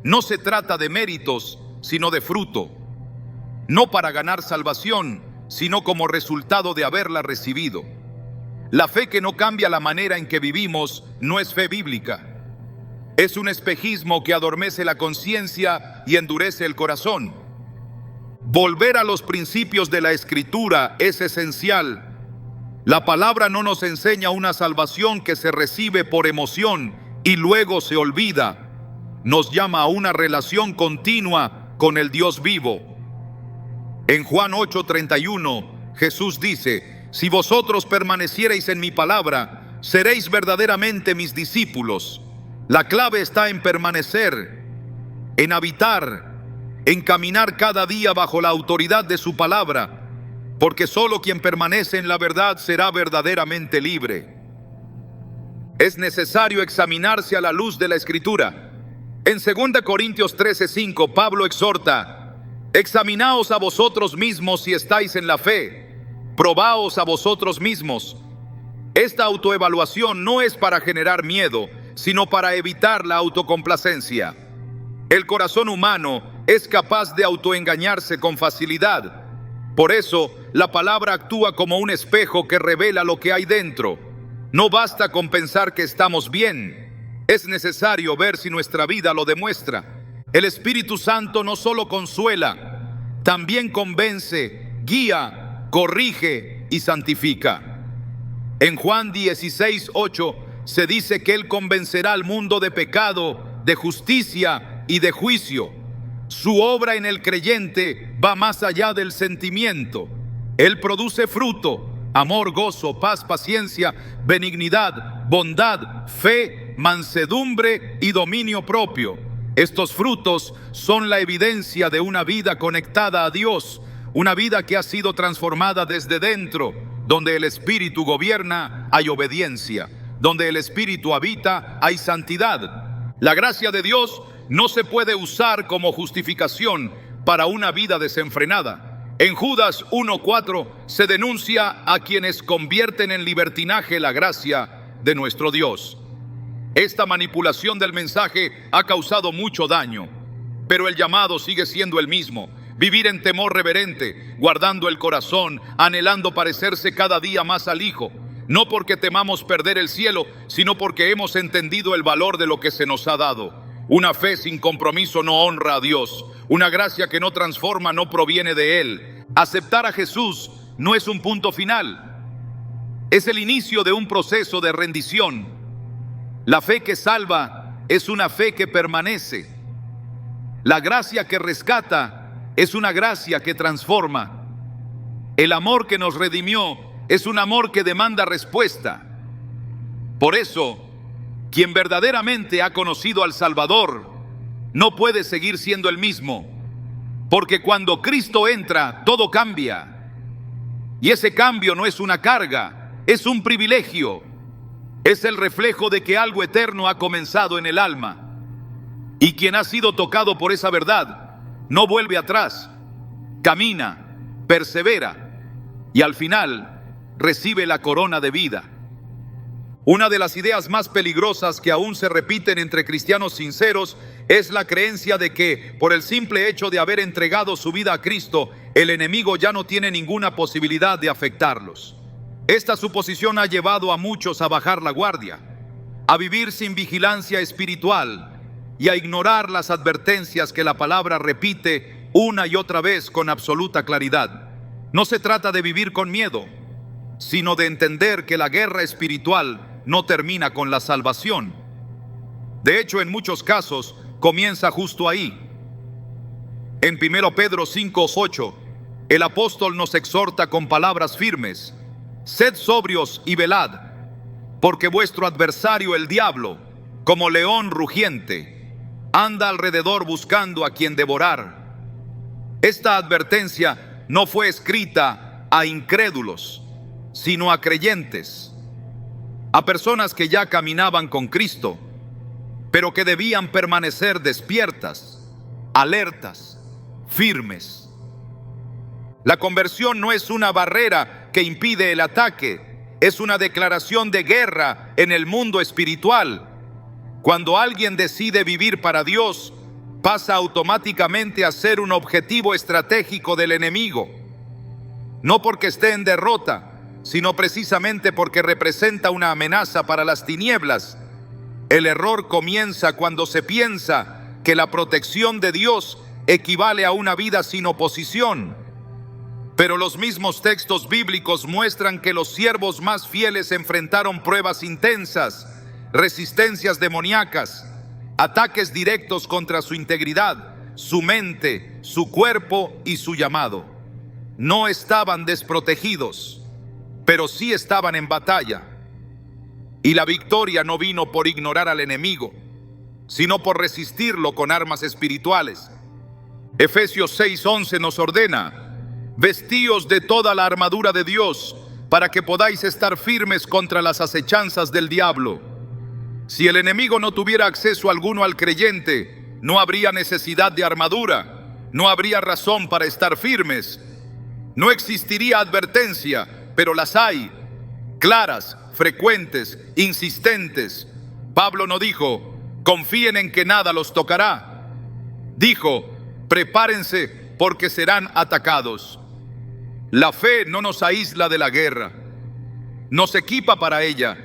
No se trata de méritos, sino de fruto. No para ganar salvación, sino como resultado de haberla recibido. La fe que no cambia la manera en que vivimos no es fe bíblica. Es un espejismo que adormece la conciencia y endurece el corazón. Volver a los principios de la Escritura es esencial. La palabra no nos enseña una salvación que se recibe por emoción y luego se olvida. Nos llama a una relación continua con el Dios vivo. En Juan 8:31, Jesús dice: si vosotros permaneciereis en mi palabra, seréis verdaderamente mis discípulos. La clave está en permanecer, en habitar, en caminar cada día bajo la autoridad de su palabra, porque solo quien permanece en la verdad será verdaderamente libre. Es necesario examinarse a la luz de la Escritura. En 2 Corintios 13:5, Pablo exhorta: examinaos a vosotros mismos si estáis en la fe, probaos a vosotros mismos. Esta autoevaluación no es para generar miedo, sino para evitar la autocomplacencia. El corazón humano es capaz de autoengañarse con facilidad. Por eso, la palabra actúa como un espejo que revela lo que hay dentro. No basta con pensar que estamos bien. Es necesario ver si nuestra vida lo demuestra. El Espíritu Santo no solo consuela, también convence, guía, corrige y santifica. En Juan 16:8 se dice que Él convencerá al mundo de pecado, de justicia y de juicio. Su obra en el creyente va más allá del sentimiento. Él produce fruto: amor, gozo, paz, paciencia, benignidad, bondad, fe, mansedumbre y dominio propio. Estos frutos son la evidencia de una vida conectada a Dios, una vida que ha sido transformada desde dentro. Donde el Espíritu gobierna, hay obediencia. Donde el Espíritu habita, hay santidad. La gracia de Dios no se puede usar como justificación para una vida desenfrenada. En Judas 1:4 se denuncia a quienes convierten en libertinaje la gracia de nuestro Dios. Esta manipulación del mensaje ha causado mucho daño, pero el llamado sigue siendo el mismo: vivir en temor reverente, guardando el corazón, anhelando parecerse cada día más al Hijo. No porque temamos perder el cielo, sino porque hemos entendido el valor de lo que se nos ha dado. Una fe sin compromiso no honra a Dios. Una gracia que no transforma no proviene de Él. Aceptar a Jesús no es un punto final. Es el inicio de un proceso de rendición. La fe que salva es una fe que permanece. La gracia que rescata es una gracia que transforma. El amor que nos redimió es un amor que demanda respuesta. Por eso, quien verdaderamente ha conocido al Salvador no puede seguir siendo el mismo, porque cuando Cristo entra, todo cambia. Y ese cambio no es una carga, es un privilegio. Es el reflejo de que algo eterno ha comenzado en el alma. Y quien ha sido tocado por esa verdad no vuelve atrás, camina, persevera y al final recibe la corona de vida. Una de las ideas más peligrosas que aún se repiten entre cristianos sinceros es la creencia de que por el simple hecho de haber entregado su vida a Cristo, el enemigo ya no tiene ninguna posibilidad de afectarlos. Esta suposición ha llevado a muchos a bajar la guardia, a vivir sin vigilancia espiritual y a ignorar las advertencias que la palabra repite una y otra vez con absoluta claridad. No se trata de vivir con miedo, sino de entender que la guerra espiritual no termina con la salvación. De hecho, en muchos casos, comienza justo ahí. En 1 Pedro 5:8, el apóstol nos exhorta con palabras firmes: sed sobrios y velad, porque vuestro adversario el diablo, como león rugiente, anda alrededor buscando a quien devorar. Esta advertencia no fue escrita a incrédulos, sino a creyentes, a personas que ya caminaban con Cristo, pero que debían permanecer despiertas, alertas, firmes. La conversión no es una barrera que impide el ataque, es una declaración de guerra en el mundo espiritual. Cuando alguien decide vivir para Dios, pasa automáticamente a ser un objetivo estratégico del enemigo, no porque esté en derrota, sino precisamente porque representa una amenaza para las tinieblas. El error comienza cuando se piensa que la protección de Dios equivale a una vida sin oposición. Pero los mismos textos bíblicos muestran que los siervos más fieles enfrentaron pruebas intensas, resistencias demoníacas, ataques directos contra su integridad, su mente, su cuerpo y su llamado. No estaban desprotegidos, pero sí estaban en batalla. Y la victoria no vino por ignorar al enemigo, sino por resistirlo con armas espirituales. Efesios 6:11 nos ordena: vestíos de toda la armadura de Dios, para que podáis estar firmes contra las acechanzas del diablo. Si el enemigo no tuviera acceso alguno al creyente, no habría necesidad de armadura, no habría razón para estar firmes. No existiría advertencia, pero las hay, claras, frecuentes, insistentes. Pablo no dijo: confíen en que nada los tocará. Dijo: prepárense porque serán atacados. La fe no nos aísla de la guerra, nos equipa para ella.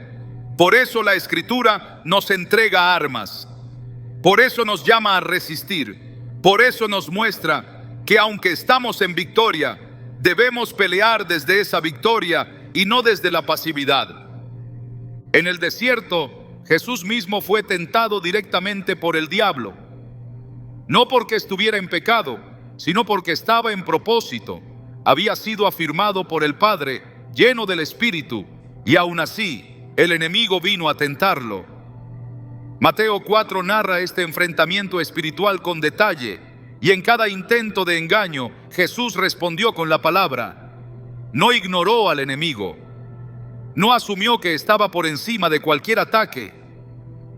Por eso la Escritura nos entrega armas. Por eso nos llama a resistir. Por eso nos muestra que aunque estamos en victoria, debemos pelear desde esa victoria y no desde la pasividad. En el desierto, Jesús mismo fue tentado directamente por el diablo, no porque estuviera en pecado, sino porque estaba en propósito. Había sido afirmado por el Padre, lleno del Espíritu, y aún así, el enemigo vino a tentarlo. Mateo 4 narra este enfrentamiento espiritual con detalle, y en cada intento de engaño, Jesús respondió con la palabra. No ignoró al enemigo, no asumió que estaba por encima de cualquier ataque.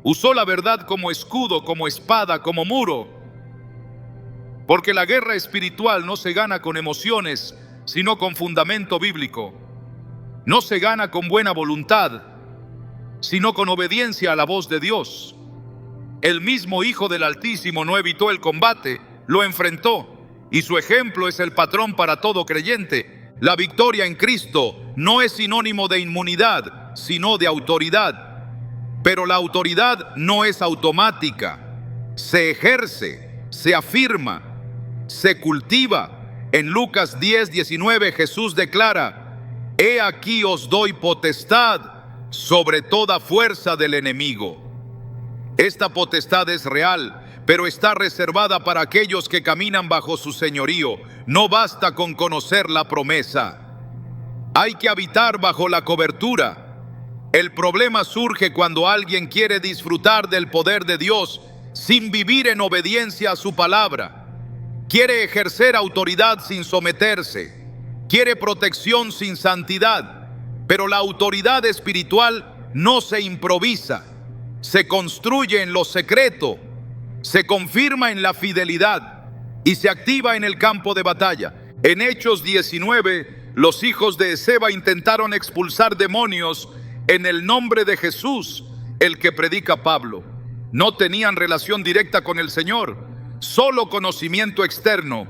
Usó la verdad como escudo, como espada, como muro. Porque la guerra espiritual no se gana con emociones, sino con fundamento bíblico. No se gana con buena voluntad, sino con obediencia a la voz de Dios. El mismo Hijo del Altísimo no evitó el combate, lo enfrentó, y su ejemplo es el patrón para todo creyente. La victoria en Cristo no es sinónimo de inmunidad, sino de autoridad. Pero la autoridad no es automática, se ejerce, se afirma, se cultiva. En Lucas 10:19 Jesús declara: he aquí os doy potestad sobre toda fuerza del enemigo. Esta potestad es real, pero está reservada para aquellos que caminan bajo su señorío. No basta con conocer la promesa. Hay que habitar bajo la cobertura. El problema surge cuando alguien quiere disfrutar del poder de Dios sin vivir en obediencia a su palabra. Quiere ejercer autoridad sin someterse. Quiere protección sin santidad. Pero la autoridad espiritual no se improvisa, se construye en lo secreto, se confirma en la fidelidad y se activa en el campo de batalla. En Hechos 19, los hijos de Esceva intentaron expulsar demonios en el nombre de Jesús, el que predica Pablo. No tenían relación directa con el Señor, solo conocimiento externo,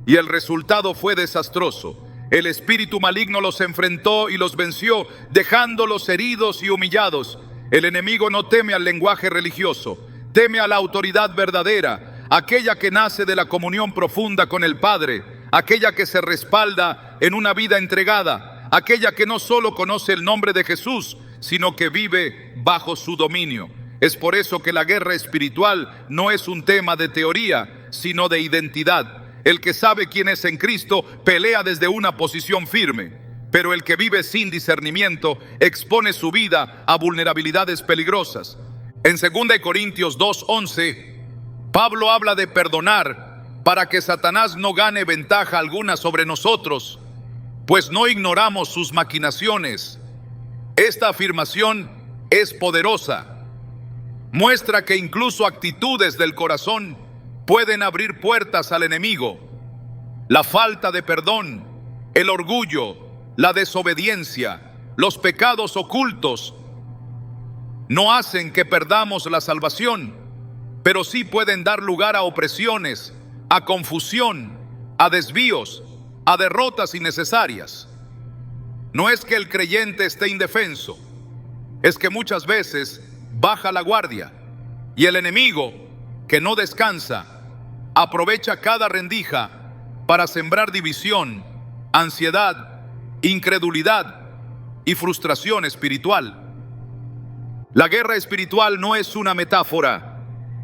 y el resultado fue desastroso. El espíritu maligno los enfrentó y los venció, dejándolos heridos y humillados. El enemigo no teme al lenguaje religioso, teme a la autoridad verdadera, aquella que nace de la comunión profunda con el Padre, aquella que se respalda en una vida entregada, aquella que no solo conoce el nombre de Jesús, sino que vive bajo su dominio. Es por eso que la guerra espiritual no es un tema de teoría, sino de identidad. El que sabe quién es en Cristo pelea desde una posición firme, pero el que vive sin discernimiento expone su vida a vulnerabilidades peligrosas. En 2 Corintios 2:11, Pablo habla de perdonar para que Satanás no gane ventaja alguna sobre nosotros, pues no ignoramos sus maquinaciones. Esta afirmación es poderosa. Muestra que incluso actitudes del corazón pueden abrir puertas al enemigo. La falta de perdón, el orgullo, la desobediencia, los pecados ocultos no hacen que perdamos la salvación, pero sí pueden dar lugar a opresiones, a confusión, a desvíos, a derrotas innecesarias. No es que el creyente esté indefenso, es que muchas veces baja la guardia y el enemigo, que no descansa, aprovecha cada rendija para sembrar división, ansiedad, incredulidad y frustración espiritual. La guerra espiritual no es una metáfora,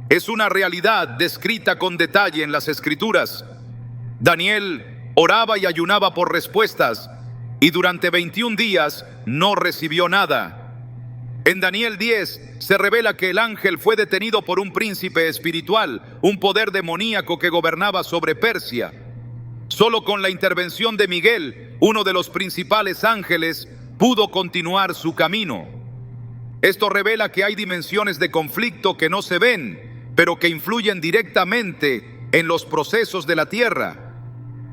es una realidad descrita con detalle en las Escrituras. Daniel oraba y ayunaba por respuestas y durante 21 días no recibió nada. En Daniel 10 se revela que el ángel fue detenido por un príncipe espiritual, un poder demoníaco que gobernaba sobre Persia. Solo con la intervención de Miguel, uno de los principales ángeles, pudo continuar su camino. Esto revela que hay dimensiones de conflicto que no se ven, pero que influyen directamente en los procesos de la tierra.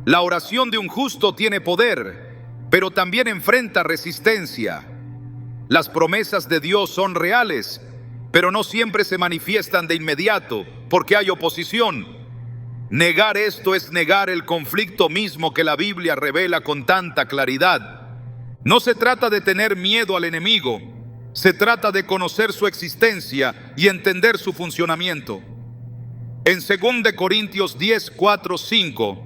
La oración de un justo tiene poder, pero también enfrenta resistencia. Las promesas de Dios son reales, pero no siempre se manifiestan de inmediato porque hay oposición. Negar esto es negar el conflicto mismo que la Biblia revela con tanta claridad. No se trata de tener miedo al enemigo, se trata de conocer su existencia y entender su funcionamiento. En 2 Corintios 10, 4, 5,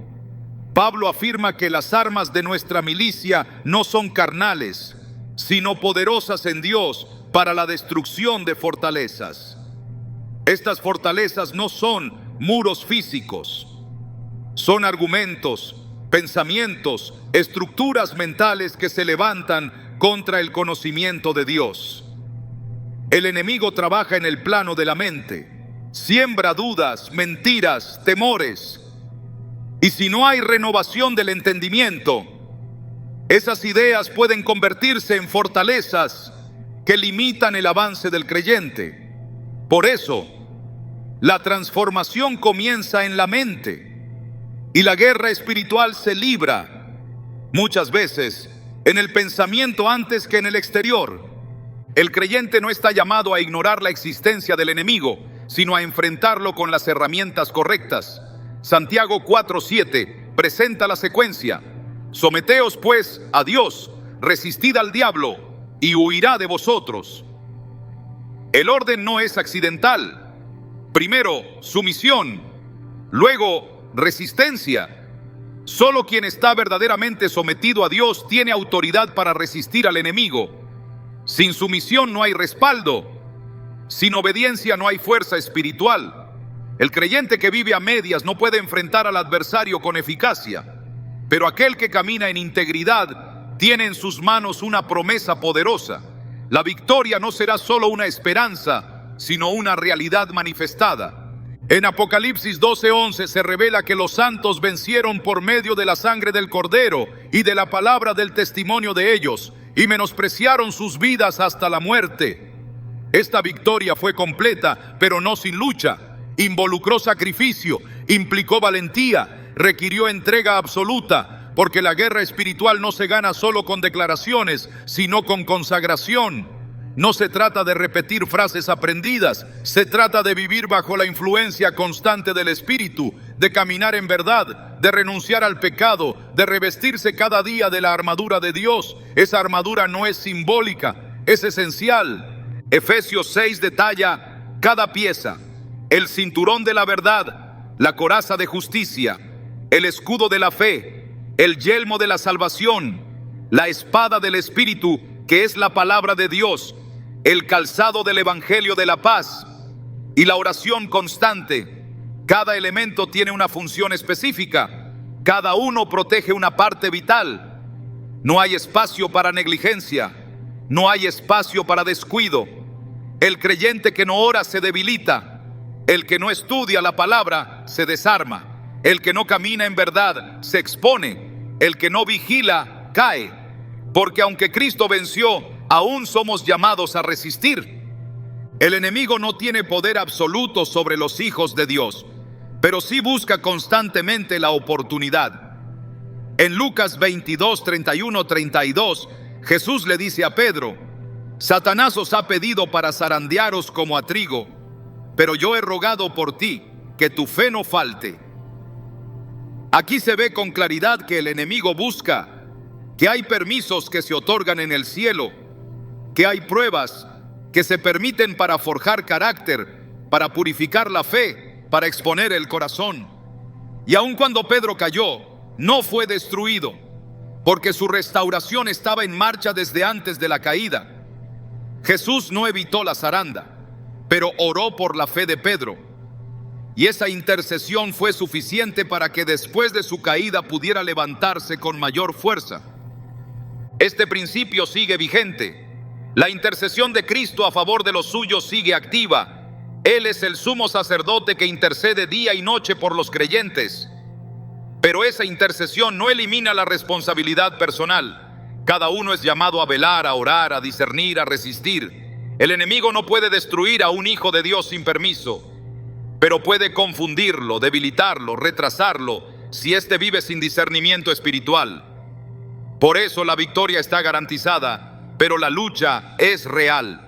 Pablo afirma que las armas de nuestra milicia no son carnales, sino poderosas en Dios para la destrucción de fortalezas. Estas fortalezas no son muros físicos, son argumentos, pensamientos, estructuras mentales que se levantan contra el conocimiento de Dios. El enemigo trabaja en el plano de la mente, siembra dudas, mentiras, temores, y si no hay renovación del entendimiento, esas ideas pueden convertirse en fortalezas que limitan el avance del creyente. Por eso, la transformación comienza en la mente y la guerra espiritual se libra muchas veces en el pensamiento antes que en el exterior. El creyente no está llamado a ignorar la existencia del enemigo, sino a enfrentarlo con las herramientas correctas. Santiago 4:7 presenta la secuencia: someteos pues a Dios, resistid al diablo y huirá de vosotros. El orden no es accidental. Primero, sumisión, luego, resistencia. Solo quien está verdaderamente sometido a Dios tiene autoridad para resistir al enemigo. Sin sumisión no hay respaldo. Sin obediencia no hay fuerza espiritual. El creyente que vive a medias no puede enfrentar al adversario con eficacia. Pero aquel que camina en integridad tiene en sus manos una promesa poderosa. La victoria no será solo una esperanza, sino una realidad manifestada. En Apocalipsis 12:11 se revela que los santos vencieron por medio de la sangre del Cordero y de la palabra del testimonio de ellos, y menospreciaron sus vidas hasta la muerte. Esta victoria fue completa, pero no sin lucha. Involucró sacrificio, implicó valentía, requirió entrega absoluta, porque la guerra espiritual no se gana solo con declaraciones, sino con consagración. No se trata de repetir frases aprendidas, se trata de vivir bajo la influencia constante del Espíritu, de caminar en verdad, de renunciar al pecado, de revestirse cada día de la armadura de Dios. Esa armadura no es simbólica, es esencial. Efesios 6 detalla cada pieza: el cinturón de la verdad, la coraza de justicia, el escudo de la fe, el yelmo de la salvación, la espada del Espíritu, que es la palabra de Dios, el calzado del Evangelio de la paz y la oración constante. Cada elemento tiene una función específica, cada uno protege una parte vital. No hay espacio para negligencia, no hay espacio para descuido. El creyente que no ora se debilita, el que no estudia la palabra se desarma, el que no camina en verdad se expone, el que no vigila cae, porque aunque Cristo venció, aún somos llamados a resistir. El enemigo no tiene poder absoluto sobre los hijos de Dios, pero sí busca constantemente la oportunidad. En Lucas 22, 31, 32, Jesús le dice a Pedro: Satanás os ha pedido para zarandearos como a trigo, pero yo he rogado por ti, que tu fe no falte. Aquí se ve con claridad que el enemigo busca, que hay permisos que se otorgan en el cielo, que hay pruebas que se permiten para forjar carácter, para purificar la fe, para exponer el corazón. Y aun cuando Pedro cayó, no fue destruido, porque su restauración estaba en marcha desde antes de la caída. Jesús no evitó la zaranda, pero oró por la fe de Pedro. Y esa intercesión fue suficiente para que después de su caída pudiera levantarse con mayor fuerza. Este principio sigue vigente. La intercesión de Cristo a favor de los suyos sigue activa. Él es el sumo sacerdote que intercede día y noche por los creyentes. Pero esa intercesión no elimina la responsabilidad personal. Cada uno es llamado a velar, a orar, a discernir, a resistir. El enemigo no puede destruir a un hijo de Dios sin permiso, pero puede confundirlo, debilitarlo, retrasarlo, si éste vive sin discernimiento espiritual. Por eso la victoria está garantizada, pero la lucha es real.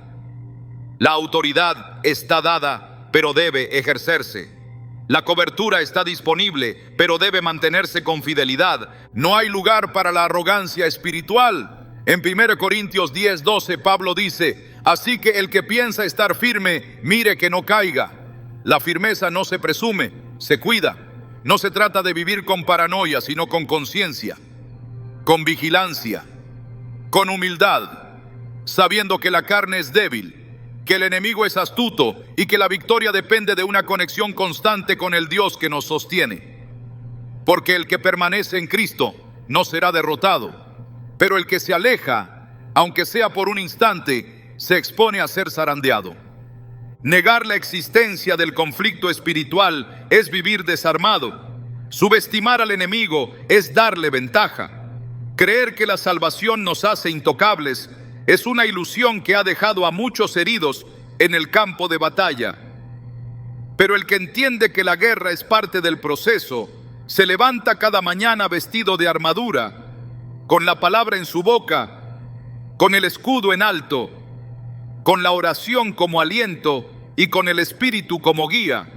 La autoridad está dada, pero debe ejercerse. La cobertura está disponible, pero debe mantenerse con fidelidad. No hay lugar para la arrogancia espiritual. En 1 Corintios 10:12, Pablo dice: así que el que piensa estar firme, mire que no caiga. La firmeza no se presume, se cuida. No se trata de vivir con paranoia, sino con conciencia, con vigilancia, con humildad, sabiendo que la carne es débil, que el enemigo es astuto y que la victoria depende de una conexión constante con el Dios que nos sostiene. Porque el que permanece en Cristo no será derrotado, pero el que se aleja, aunque sea por un instante, se expone a ser zarandeado. Negar la existencia del conflicto espiritual es vivir desarmado. Subestimar al enemigo es darle ventaja. Creer que la salvación nos hace intocables es una ilusión que ha dejado a muchos heridos en el campo de batalla. Pero el que entiende que la guerra es parte del proceso, se levanta cada mañana vestido de armadura, con la palabra en su boca, con el escudo en alto, con la oración como aliento y con el Espíritu como guía.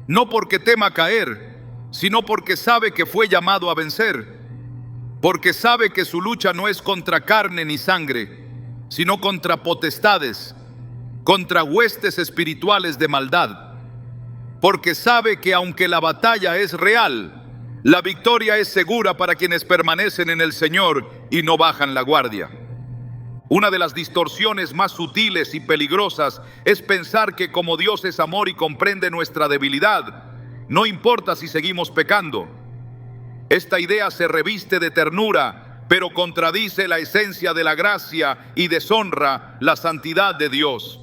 No porque tema caer, sino porque sabe que fue llamado a vencer. Porque sabe que su lucha no es contra carne ni sangre, sino contra potestades, contra huestes espirituales de maldad. Porque sabe que aunque la batalla es real, la victoria es segura para quienes permanecen en el Señor y no bajan la guardia. Una de las distorsiones más sutiles y peligrosas es pensar que como Dios es amor y comprende nuestra debilidad, no importa si seguimos pecando. Esta idea se reviste de ternura, pero contradice la esencia de la gracia y deshonra la santidad de Dios.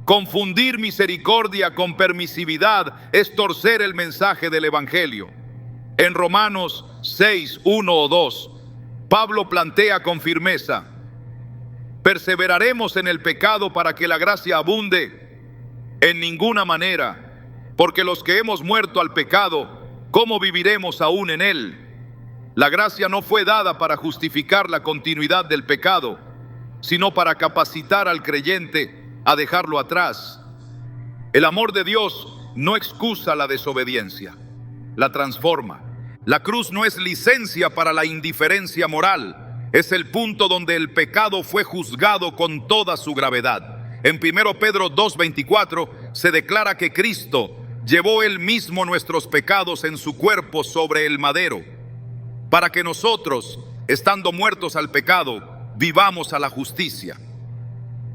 Confundir misericordia con permisividad es torcer el mensaje del Evangelio. En Romanos 6, 1 o 2, Pablo plantea con firmeza: ¿Perseveraremos en el pecado para que la gracia abunde? En ninguna manera, porque los que hemos muerto al pecado, ¿cómo viviremos aún en él? La gracia no fue dada para justificar la continuidad del pecado, sino para capacitar al creyente a dejarlo atrás. El amor de Dios no excusa la desobediencia, la transforma. La cruz no es licencia para la indiferencia moral, es el punto donde el pecado fue juzgado con toda su gravedad. En 1 Pedro 2:24 se declara que Cristo llevó él mismo nuestros pecados en su cuerpo sobre el madero, para que nosotros, estando muertos al pecado, vivamos a la justicia.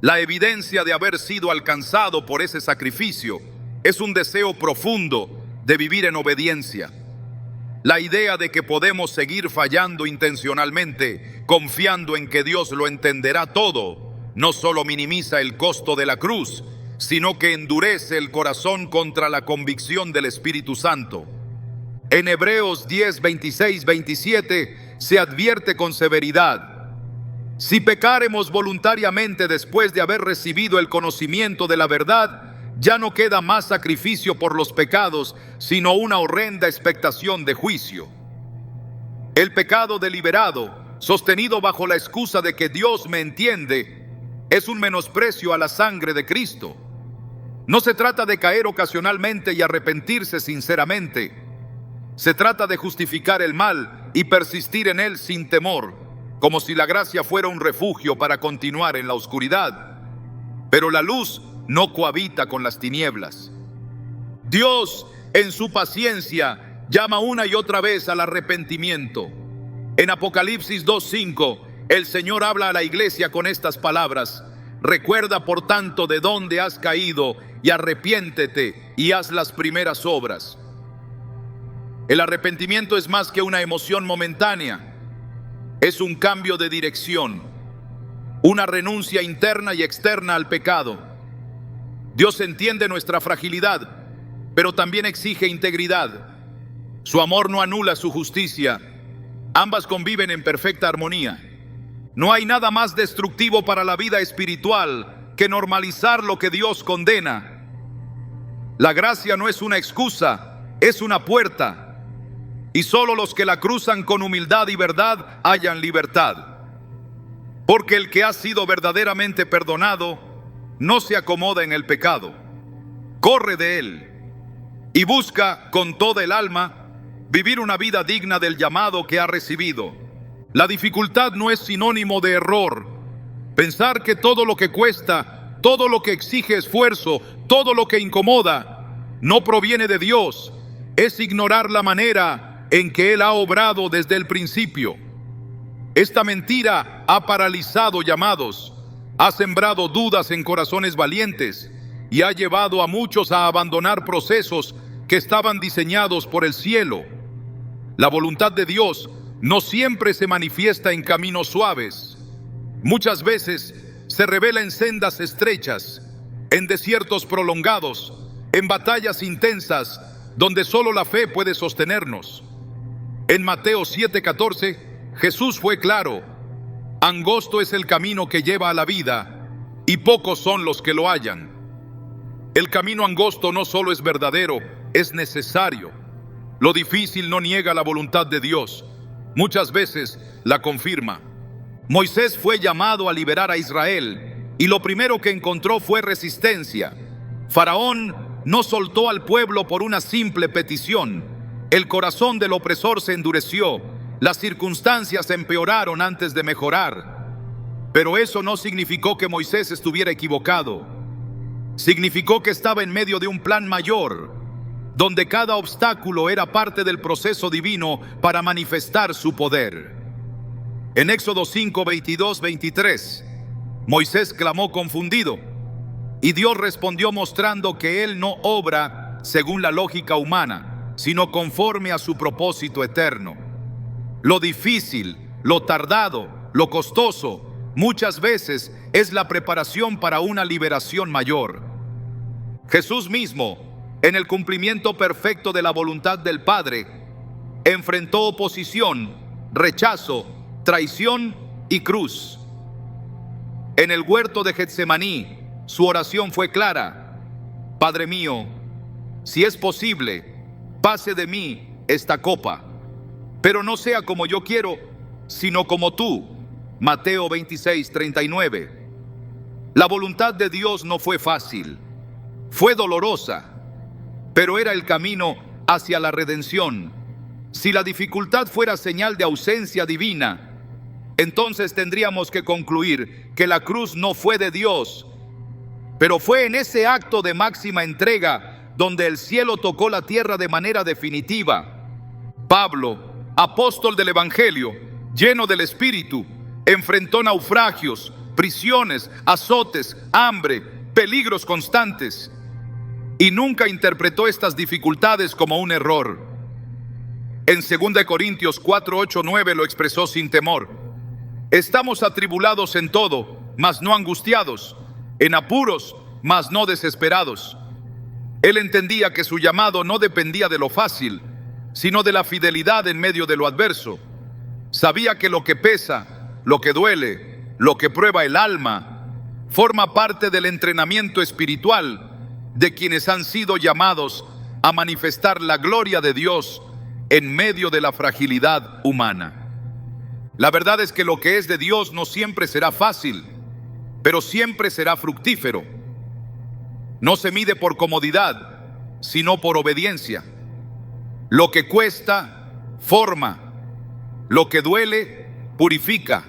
La evidencia de haber sido alcanzado por ese sacrificio es un deseo profundo de vivir en obediencia. La idea de que podemos seguir fallando intencionalmente, confiando en que Dios lo entenderá todo, no solo minimiza el costo de la cruz, sino que endurece el corazón contra la convicción del Espíritu Santo. En Hebreos 10, 26, 27 se advierte con severidad: si pecáremos voluntariamente después de haber recibido el conocimiento de la verdad, ya no queda más sacrificio por los pecados, sino una horrenda expectación de juicio. El pecado deliberado, sostenido bajo la excusa de que Dios me entiende, es un menosprecio a la sangre de Cristo. No se trata de caer ocasionalmente y arrepentirse sinceramente. Se trata de justificar el mal y persistir en él sin temor, como si la gracia fuera un refugio para continuar en la oscuridad. Pero la luz no cohabita con las tinieblas. Dios, en su paciencia, llama una y otra vez al arrepentimiento. En Apocalipsis 2:5, el Señor habla a la iglesia con estas palabras: recuerda por tanto de dónde has caído y arrepiéntete y haz las primeras obras. El arrepentimiento es más que una emoción momentánea. Es un cambio de dirección, una renuncia interna y externa al pecado. Dios entiende nuestra fragilidad, pero también exige integridad. Su amor no anula su justicia. Ambas conviven en perfecta armonía. No hay nada más destructivo para la vida espiritual que normalizar lo que Dios condena. La gracia no es una excusa, es una puerta. Y solo los que la cruzan con humildad y verdad hallan libertad. Porque el que ha sido verdaderamente perdonado no se acomoda en el pecado, corre de él y busca con toda el alma vivir una vida digna del llamado que ha recibido. La dificultad no es sinónimo de error. Pensar que todo lo que cuesta, todo lo que exige esfuerzo, todo lo que incomoda, no proviene de Dios, es ignorar la manera en que Él ha obrado desde el principio. Esta mentira ha paralizado llamados, ha sembrado dudas en corazones valientes y ha llevado a muchos a abandonar procesos que estaban diseñados por el cielo. La voluntad de Dios no siempre se manifiesta en caminos suaves. Muchas veces se revela en sendas estrechas, en desiertos prolongados, en batallas intensas donde solo la fe puede sostenernos. En Mateo 7:14, Jesús fue claro: angosto es el camino que lleva a la vida, y pocos son los que lo hallan. El camino angosto no solo es verdadero, es necesario. Lo difícil no niega la voluntad de Dios, muchas veces la confirma. Moisés fue llamado a liberar a Israel, y lo primero que encontró fue resistencia. Faraón no soltó al pueblo por una simple petición. El corazón del opresor se endureció. Las circunstancias empeoraron antes de mejorar. Pero eso no significó que Moisés estuviera equivocado. Significó que estaba en medio de un plan mayor, donde cada obstáculo era parte del proceso divino para manifestar su poder. En Éxodo 5, 22, 23, Moisés clamó confundido, y Dios respondió mostrando que Él no obra según la lógica humana, sino conforme a su propósito eterno. Lo difícil, lo tardado, lo costoso, muchas veces es la preparación para una liberación mayor. Jesús mismo, en el cumplimiento perfecto de la voluntad del Padre, enfrentó oposición, rechazo, traición y cruz. En el huerto de Getsemaní, su oración fue clara: Padre mío, si es posible, pase de mí esta copa, pero no sea como yo quiero, sino como tú. Mateo 26:39. La voluntad de Dios no fue fácil, fue dolorosa, pero era el camino hacia la redención. Si la dificultad fuera señal de ausencia divina, entonces tendríamos que concluir que la cruz no fue de Dios. Pero fue en ese acto de máxima entrega donde el cielo tocó la tierra de manera definitiva. Pablo, apóstol del Evangelio, lleno del Espíritu, enfrentó naufragios, prisiones, azotes, hambre, peligros constantes, y nunca interpretó estas dificultades como un error. En 2 Corintios 4, 8, 9 lo expresó sin temor: estamos atribulados en todo, mas no angustiados; en apuros, mas no desesperados. Él entendía que su llamado no dependía de lo fácil, sino de la fidelidad en medio de lo adverso. Sabía que lo que pesa, lo que duele, lo que prueba el alma, forma parte del entrenamiento espiritual de quienes han sido llamados a manifestar la gloria de Dios en medio de la fragilidad humana. La verdad es que lo que es de Dios no siempre será fácil, pero siempre será fructífero. No se mide por comodidad, sino por obediencia. Lo que cuesta, forma; lo que duele, purifica;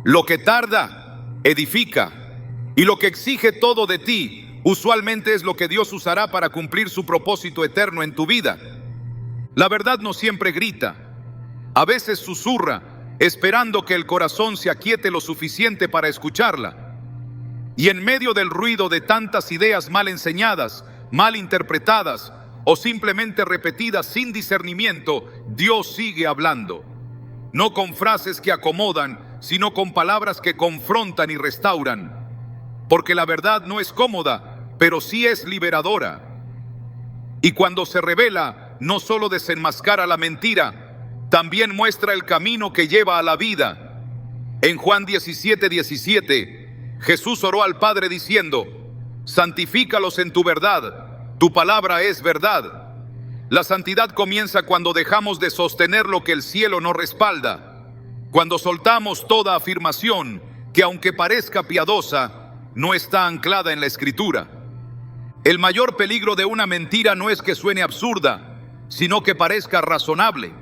lo que tarda, edifica; y lo que exige todo de ti, usualmente es lo que Dios usará para cumplir su propósito eterno en tu vida. La verdad no siempre grita, a veces susurra, esperando que el corazón se aquiete lo suficiente para escucharla. Y en medio del ruido de tantas ideas mal enseñadas, mal interpretadas o simplemente repetidas sin discernimiento, Dios sigue hablando. No con frases que acomodan, sino con palabras que confrontan y restauran. Porque la verdad no es cómoda, pero sí es liberadora. Y cuando se revela, no solo desenmascara la mentira, también muestra el camino que lleva a la vida. En Juan 17:17, Jesús oró al Padre diciendo: santifícalos en tu verdad, tu palabra es verdad. La santidad comienza cuando dejamos de sostener lo que el cielo no respalda, cuando soltamos toda afirmación que, aunque parezca piadosa, no está anclada en la Escritura. El mayor peligro de una mentira no es que suene absurda, sino que parezca razonable.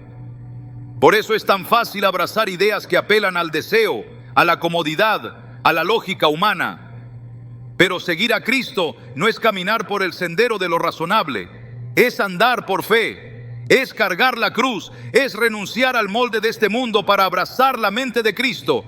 Por eso es tan fácil abrazar ideas que apelan al deseo, a la comodidad, a la lógica humana. Pero seguir a Cristo no es caminar por el sendero de lo razonable, es andar por fe, es cargar la cruz, es renunciar al molde de este mundo para abrazar la mente de Cristo.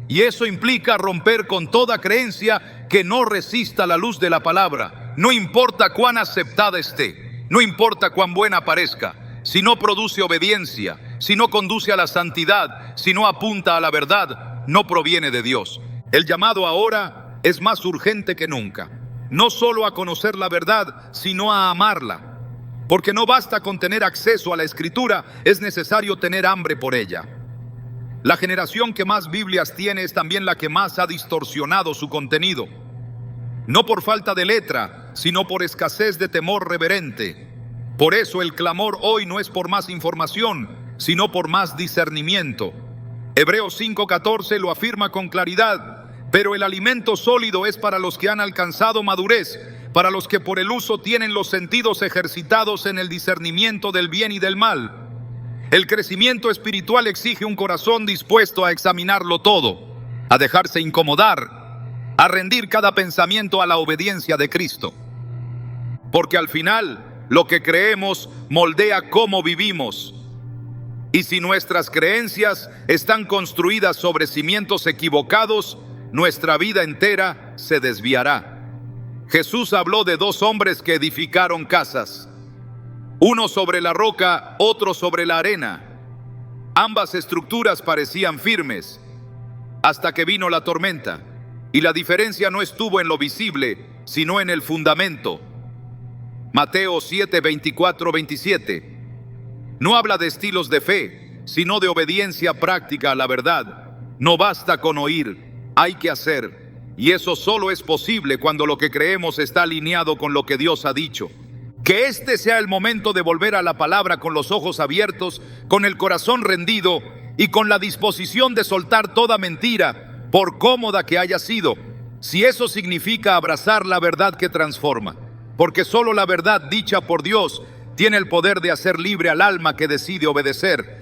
Y eso implica romper con toda creencia que no resista la luz de la palabra. No importa cuán aceptada esté, no importa cuán buena parezca, si no produce obediencia, si no conduce a la santidad, si no apunta a la verdad, no proviene de Dios. El llamado ahora es más urgente que nunca, no solo a conocer la verdad, sino a amarla. Porque no basta con tener acceso a la Escritura, es necesario tener hambre por ella. La generación que más Biblias tiene es también la que más ha distorsionado su contenido. No por falta de letra, sino por escasez de temor reverente. Por eso el clamor hoy no es por más información, sino por más discernimiento. Hebreos 5:14 lo afirma con claridad: pero el alimento sólido es para los que han alcanzado madurez, para los que por el uso tienen los sentidos ejercitados en el discernimiento del bien y del mal. El crecimiento espiritual exige un corazón dispuesto a examinarlo todo, a dejarse incomodar, a rendir cada pensamiento a la obediencia de Cristo. Porque al final, lo que creemos moldea cómo vivimos. Y si nuestras creencias están construidas sobre cimientos equivocados, nuestra vida entera se desviará. Jesús habló de dos hombres que edificaron casas, uno sobre la roca, otro sobre la arena. Ambas estructuras parecían firmes, hasta que vino la tormenta, y la diferencia no estuvo en lo visible, sino en el fundamento. Mateo 7:24-27. No habla de estilos de fe, sino de obediencia práctica a la verdad. No basta con oír, hay que hacer. y eso solo es posible cuando lo que creemos está alineado con lo que Dios ha dicho. Que este sea el momento de volver a la palabra con los ojos abiertos, con el corazón rendido y con la disposición de soltar toda mentira, por cómoda que haya sido, si eso significa abrazar la verdad que transforma, porque solo la verdad dicha por Dios tiene el poder de hacer libre al alma que decide obedecer.